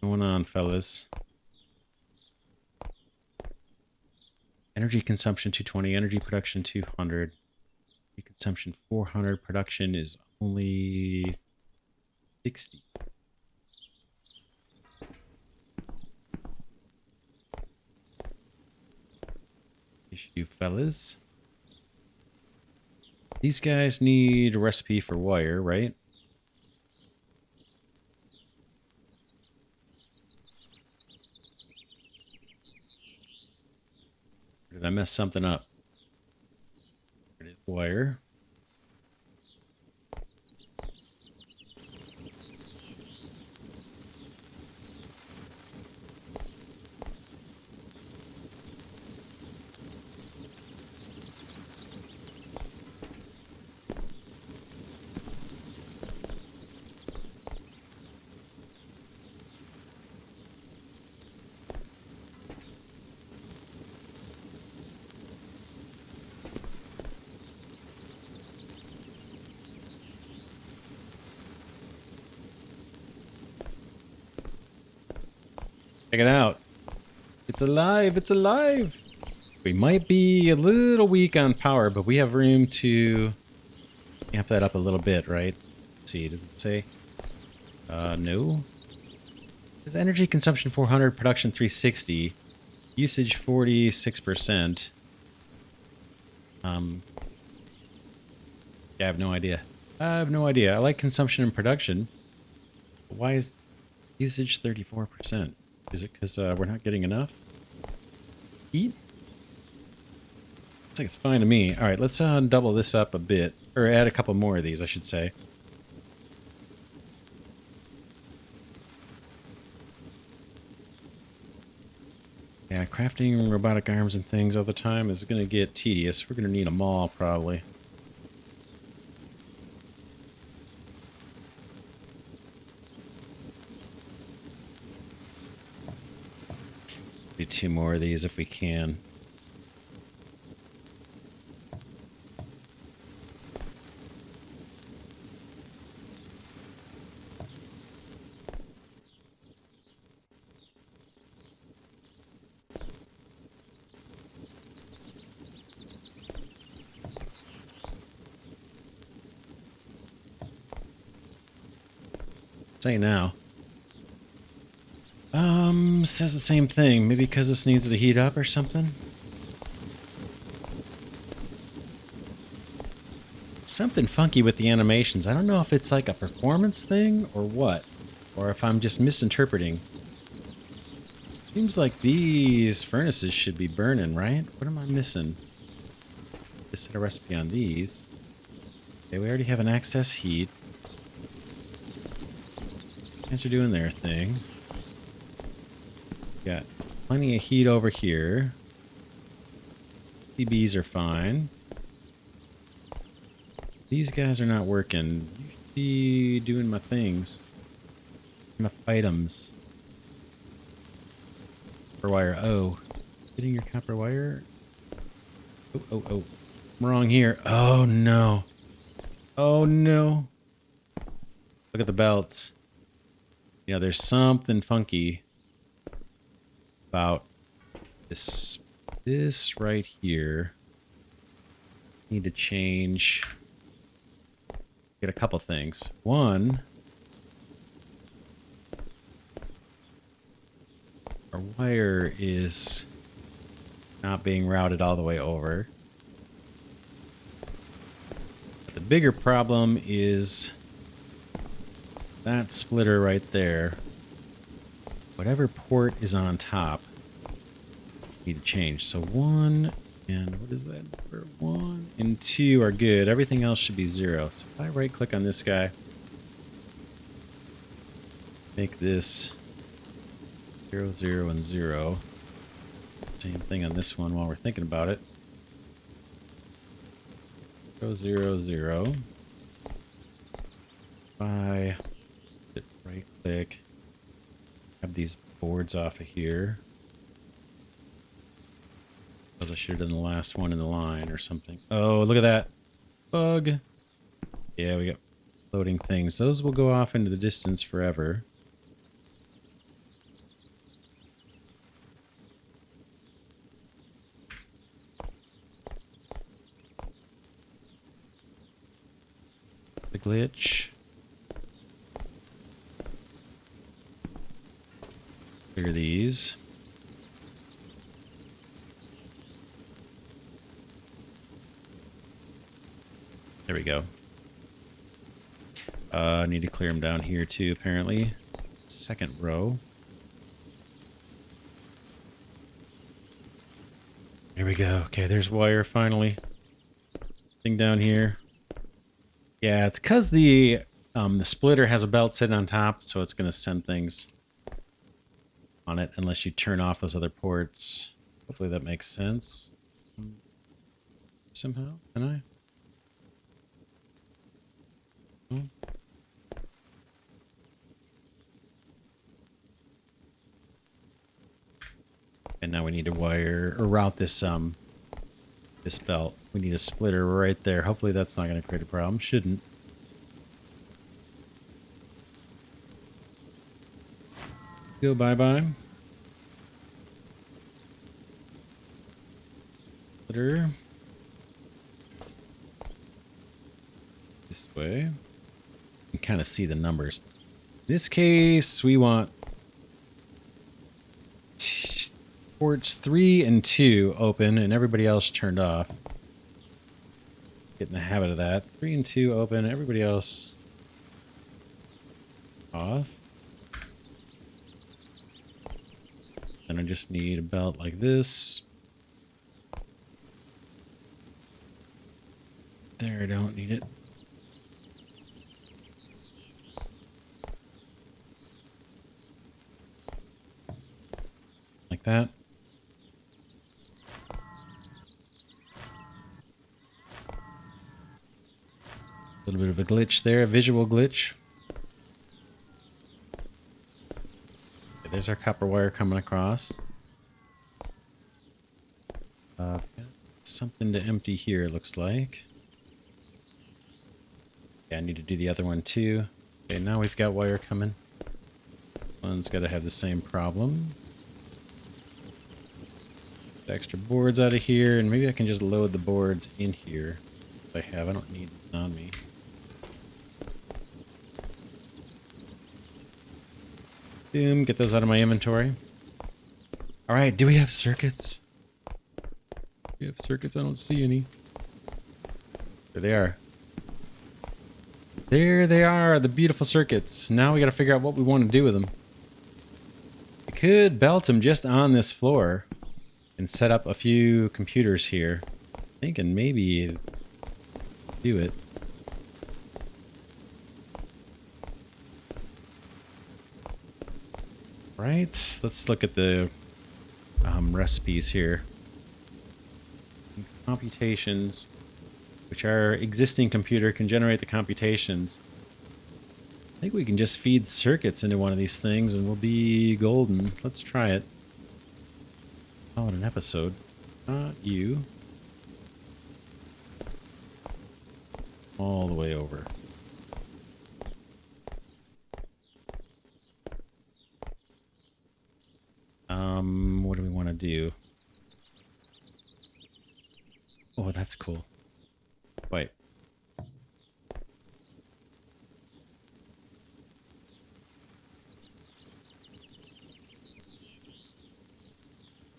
going on, fellas? Energy consumption 220, energy production 200. Energy consumption 400, production is only 60. Issue, fellas. These guys need a recipe for wire, right? Or did I mess something up? There it is, wire. Check it out. It's alive. It's alive. We might be a little weak on power, but we have room to amp that up a little bit, right? Let's see. Does it say? No. Is energy consumption 400, production 360, usage 46%. Yeah, I have no idea. I have no idea. I like consumption and production. But why is usage 34%? Is it because we're not getting enough heat? Looks like it's fine to me. All right, let's double this up a bit. Or add a couple more of these, I should say. Yeah, crafting robotic arms and things all the time is going to get tedious. We're going to need them all, probably. Do 2 more of these if we can. Say now. Says the same thing. Maybe because this needs to heat up or something. Something funky with the animations. I don't know if it's like a performance thing or what. Or if I'm just misinterpreting. Seems like these furnaces should be burning, right? What am I missing? Just set a recipe on these. Okay, we already have an excess heat. Guys are doing their thing. Got plenty of heat over here. TBs are fine. These guys are not working. You should be doing my things. Enough items. Copper wire. Oh. Getting your copper wire? Oh. I'm wrong here. Oh, no. Oh, no. Look at the belts. You know, there's something funky about this right here. Need to change. Get a couple things. One, our wire is not being routed all the way over. But the bigger problem is that splitter right there. Whatever port is on top, need to change. So 1 and what is that? 1 and 2 are good. Everything else should be 0. So if I right click on this guy, make this 0, 0, and 0. Same thing on this one while we're thinking about it. 0, 0, 0. If I right click, have these boards off of here. I should have done the last one in the line or something. Oh, look at that. Bug. Yeah, we got floating things. Those will go off into the distance forever. The glitch. Clear these. There we go. I need to clear them down here too, apparently. Second row. Here we go. Okay, there's wire finally. Thing down here. Yeah, it's because the splitter has a belt sitting on top, so it's going to send things on it unless you turn off those other ports. Hopefully that makes sense. Somehow, can I? Oh. And now we need to wire or route this this belt. We need a splitter right there. Hopefully that's not going to create a problem. Shouldn't. Go bye-bye. Splitter. This way. You can kind of see the numbers. In this case, we want ports 3 and 2 open and everybody else turned off. Get in the habit of that. 3 and 2 open, everybody else off. Then I just need a belt like this. There, I don't need it. Like that. A little bit of a glitch there, a visual glitch. Okay, there's our copper wire coming across. Something to empty here, it looks like. Yeah, I need to do the other one too. Okay, now we've got wire coming. One's got to have the same problem. Get extra boards out of here, and maybe I can just load the boards in here. If I have, I don't need it on me. Boom, get those out of my inventory. All right, do we have circuits? Do we have circuits? I don't see any. There they are. There they are, the beautiful circuits. Now we got to figure out what we want to do with them. We could belt them just on this floor and set up a few computers here. Thinking maybe do it. Right, let's look at the recipes here. Computations, which our existing computer can generate the computations. I think we can just feed circuits into one of these things and we'll be golden. Let's try it. Call it an episode. Not you. All the way over. What do we want to do? Oh, that's cool. Wait. I'm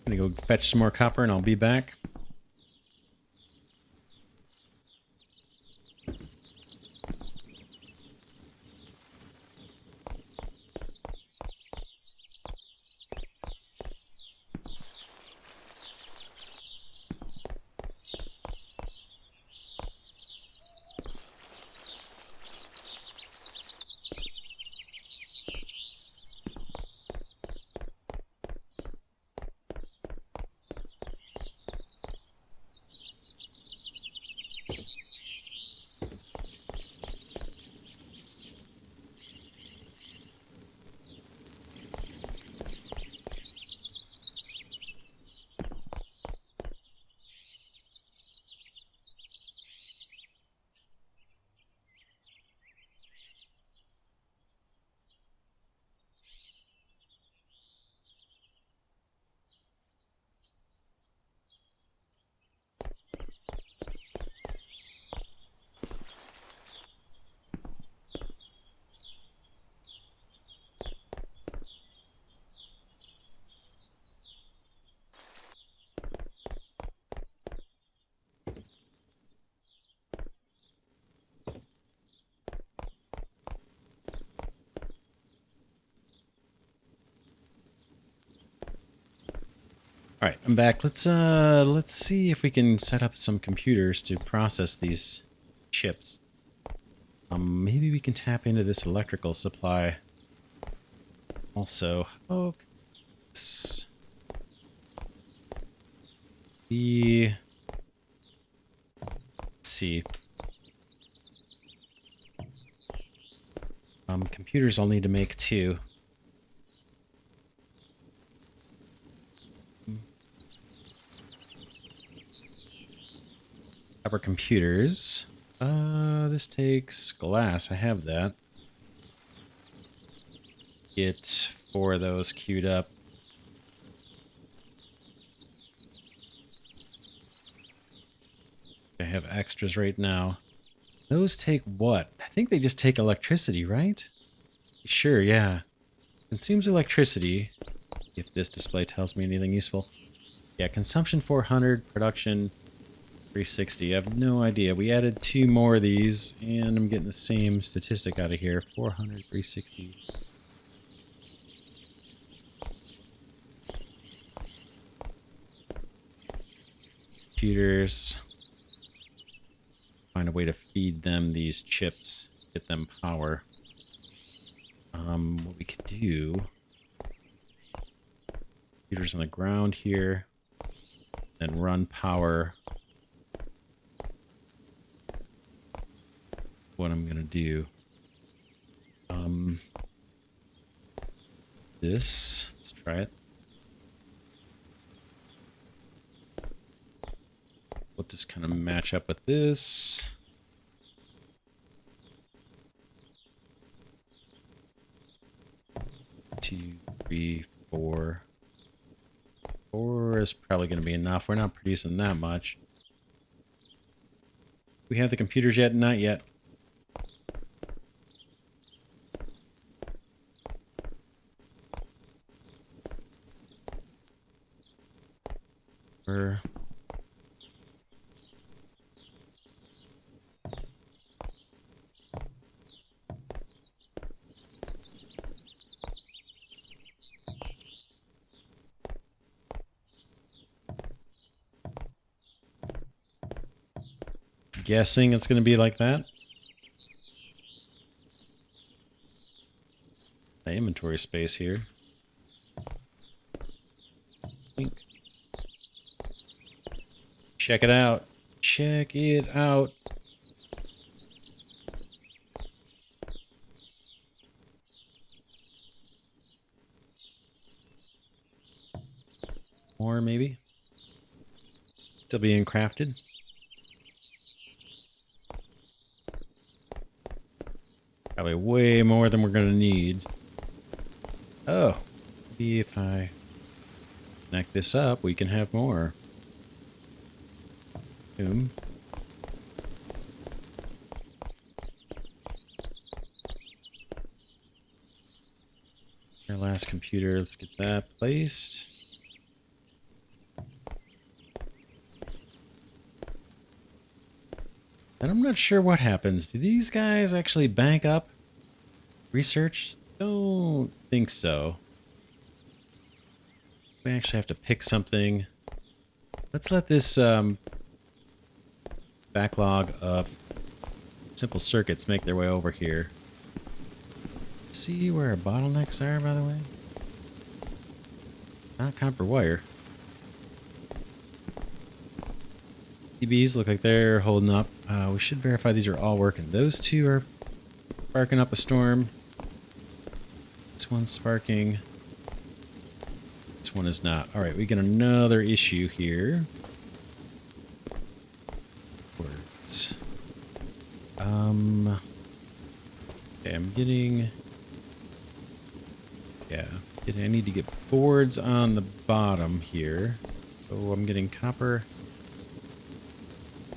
gonna go fetch some more copper and I'll be back. All right, I'm back. Let's see if we can set up some computers to process these chips. Maybe we can tap into this electrical supply. Also, oh, let's see. Computers I'll need to make too. Copper computers. This takes glass. I have that. Get 4 of those queued up. I have extras right now. Those take what? I think they just take electricity, right? Sure, yeah. Consumes electricity. If this display tells me anything useful. Yeah, consumption 400, production 360. I have no idea. We added 2 more of these, and I'm getting the same statistic out of here. 400, 360. Computers. Find a way to feed them these chips. Get them power. What we could do... Computers on the ground here. Then run power... What I'm gonna do. Let's try it. We'll just kind of match up with this. Two, three, 4. 4 is probably gonna be enough. We're not producing that much. We have the computers yet? Not yet. Or guessing it's going to be like that. The inventory space here. Think. Check it out. Check it out. More maybe. Still being crafted. Probably way more than we're going to need. Oh, maybe if I connect this up, we can have more. Boom. Our last computer, let's get that placed. And I'm not sure what happens. Do these guys actually bank up research? Don't think so. We actually have to pick something. Let's let this backlog of simple circuits make their way over here. See where our bottlenecks are, by the way? Not copper wire. PCBs look like they're holding up. We should verify these are all working. Those two are sparking up a storm. This one's sparking. This one is not. Alright, we get another issue here. Words. Okay, I'm getting... Yeah, I need to get boards on the bottom here. So I'm getting copper.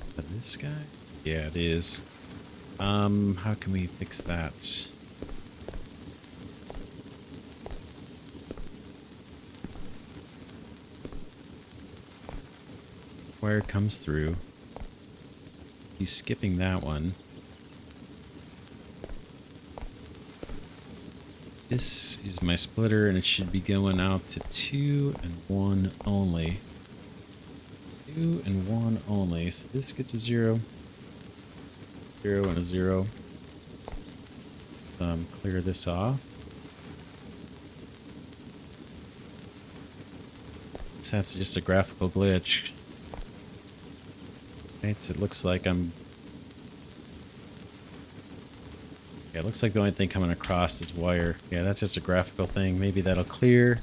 Is that this guy? Yeah, it is. How can we fix that? Wire comes through. He's skipping that one. This is my splitter, and it should be going out to 2 and 1 only. 2 and 1 only. So this gets a 0. 0 and a 0. Clear this off. So that's just a graphical glitch. Right, so it looks like I'm... Yeah, it looks like the only thing coming across is wire. Yeah, that's just a graphical thing. Maybe that'll clear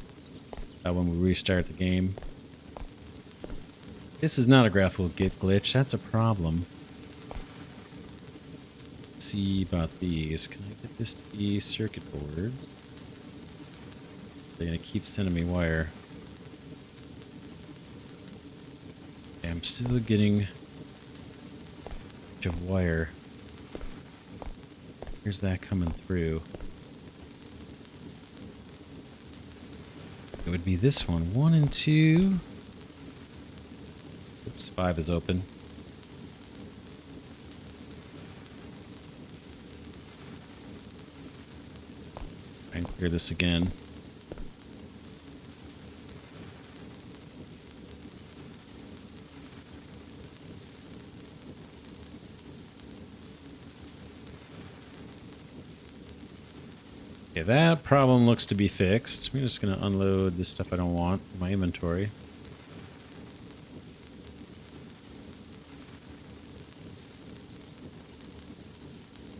when we restart the game. This is not a graphical git glitch. That's a problem. Let's see about these. Can I get this to be circuit boards? They're going to keep sending me wire. Okay, I'm still getting a bunch of wire. Here's that coming through. It would be this one. 1 and 2. Oops, 5 is open. Try and clear this again. Okay, that problem looks to be fixed. I'm just going to unload this stuff I don't want in my inventory.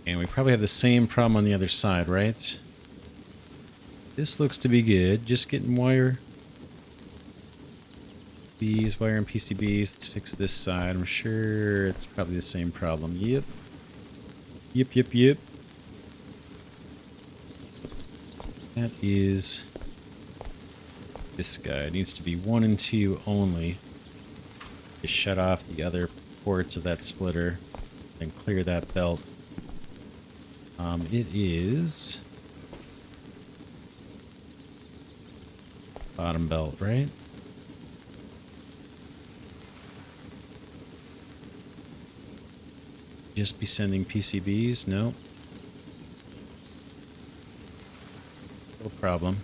And we probably have the same problem on the other side, right? This looks to be good. Just getting wire. These wire and PCBs. Let's fix this side. I'm sure it's probably the same problem. Yep. Yep. That is this guy. It needs to be 1 and 2 only. Just shut off the other ports of that splitter and clear that belt. It is bottom belt, right? just be sending PCBs? No. No problem.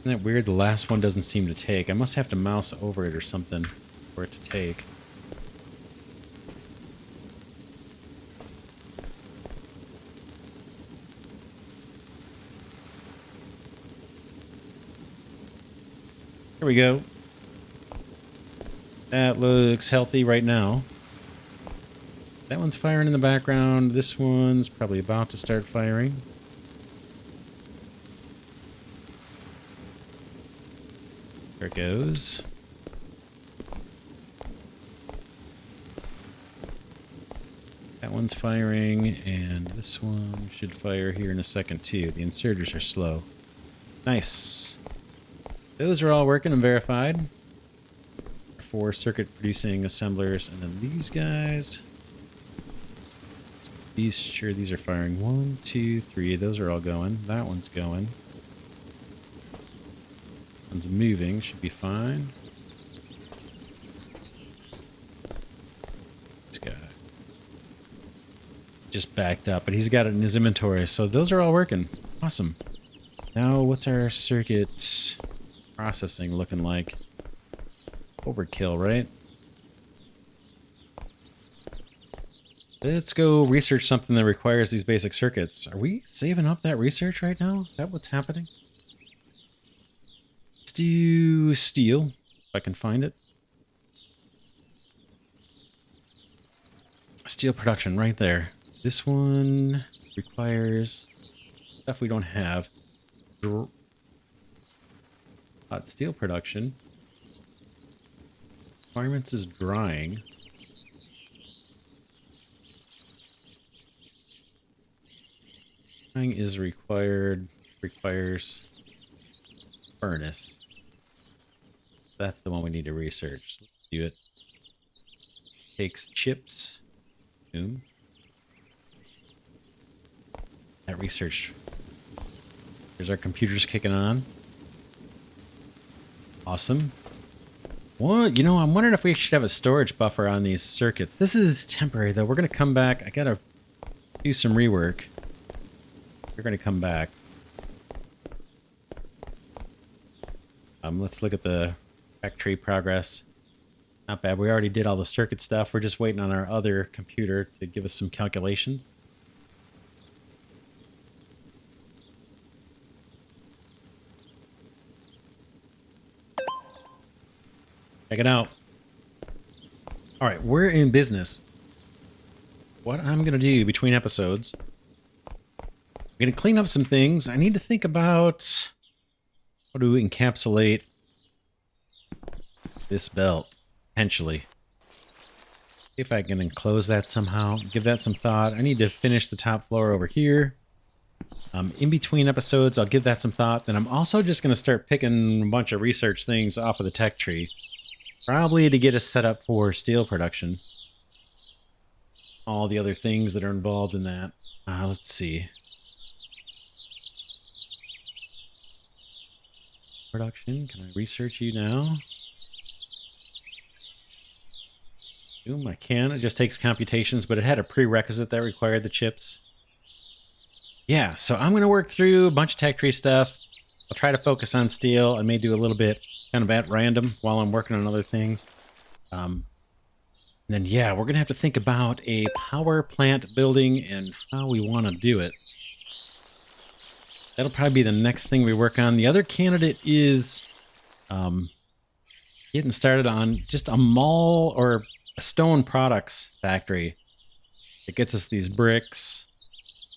Isn't that weird? The last one doesn't seem to take. I must have to mouse over it or something for it to take. There we go. That looks healthy right now. That one's firing in the background. This one's probably about to start firing. There it goes. That one's firing, and this one should fire here in a second too. The inserters are slow. Nice. Those are all working and verified. 4 circuit producing assemblers, and then these guys. These are firing. 1, 2, 3. Those are all going. That one's going. One's moving. Should be fine. This guy just backed up, but he's got it in his inventory. So those are all working. Awesome. Now, what's our circuit processing looking like? Overkill, right? Let's go research something that requires these basic circuits. Are we saving up that research right now? Is that what's happening? Let's do steel, if I can find it. Steel production right there. This one requires stuff we don't have. Hot steel production. Requirements is drying. Drying is required. Requires furnace. That's the one we need to research. Let's do it. Takes chips. Boom. That research. There's our computers kicking on. Awesome. Well, you know, I'm wondering if we should have a storage buffer on these circuits. This is temporary, though. We're going to come back. I got to do some rework. We're going to come back. Let's look at the factory progress. Not bad. We already did all the circuit stuff. We're just waiting on our other computer to give us some calculations. Check it out. All right, we're in business. What I'm going to do between episodes, I'm going to clean up some things. I need to think about how to encapsulate this belt, potentially. See if I can enclose that somehow. Give that some thought. I need to finish the top floor over here. In between episodes, I'll give that some thought. Then I'm also just going to start picking a bunch of research things off of the tech tree. Probably to get us set up for steel production. All the other things that are involved in that. Let's see. Production. Can I research you now? Boom, I can. It just takes computations, but it had a prerequisite that required the chips. Yeah, so I'm going to work through a bunch of tech tree stuff. I'll try to focus on steel. I may do a little bit kind of at random while I'm working on other things. And then, yeah, we're going to have to think about a power plant building and how we want to do it. That'll probably be the next thing we work on. The other candidate is getting started on just a mall or a stone products factory. It gets us these bricks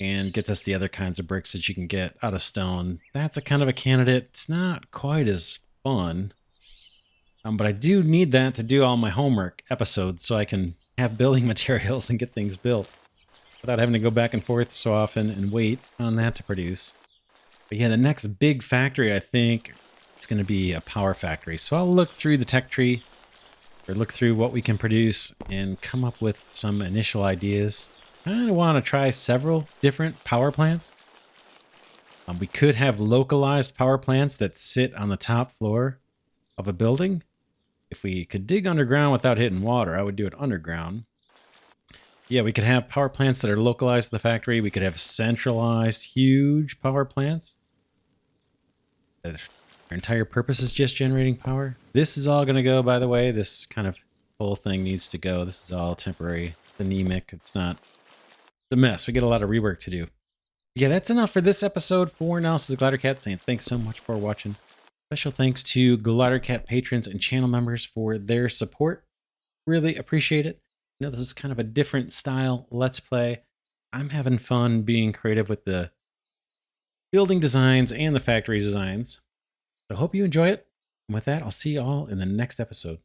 and gets us the other kinds of bricks that you can get out of stone. That's a kind of a candidate. It's not quite as fun. But I do need that to do all my homework episodes so I can have building materials and get things built without having to go back and forth so often and wait on that to produce. But yeah, the next big factory, I think, is going to be a power factory. So I'll look through the tech tree or look through what we can produce and come up with some initial ideas. I kind of want to try several different power plants. We could have localized power plants that sit on the top floor of a building. If we could dig underground without hitting water, I would do it underground. Yeah, we could have power plants that are localized to the factory. We could have centralized, huge power plants. Their entire purpose is just generating power. This is all going to go, by the way. This kind of whole thing needs to go. This is all temporary. It's anemic. It's not... It's a mess. We get a lot of rework to do. Yeah, that's enough for this episode. For now, this is Glidercat saying thanks so much for watching. Special thanks to Glidercat patrons and channel members for their support. Really appreciate it. I know this is kind of a different style Let's Play. I'm having fun being creative with the building designs and the factory designs. So hope you enjoy it. And with that, I'll see you all in the next episode.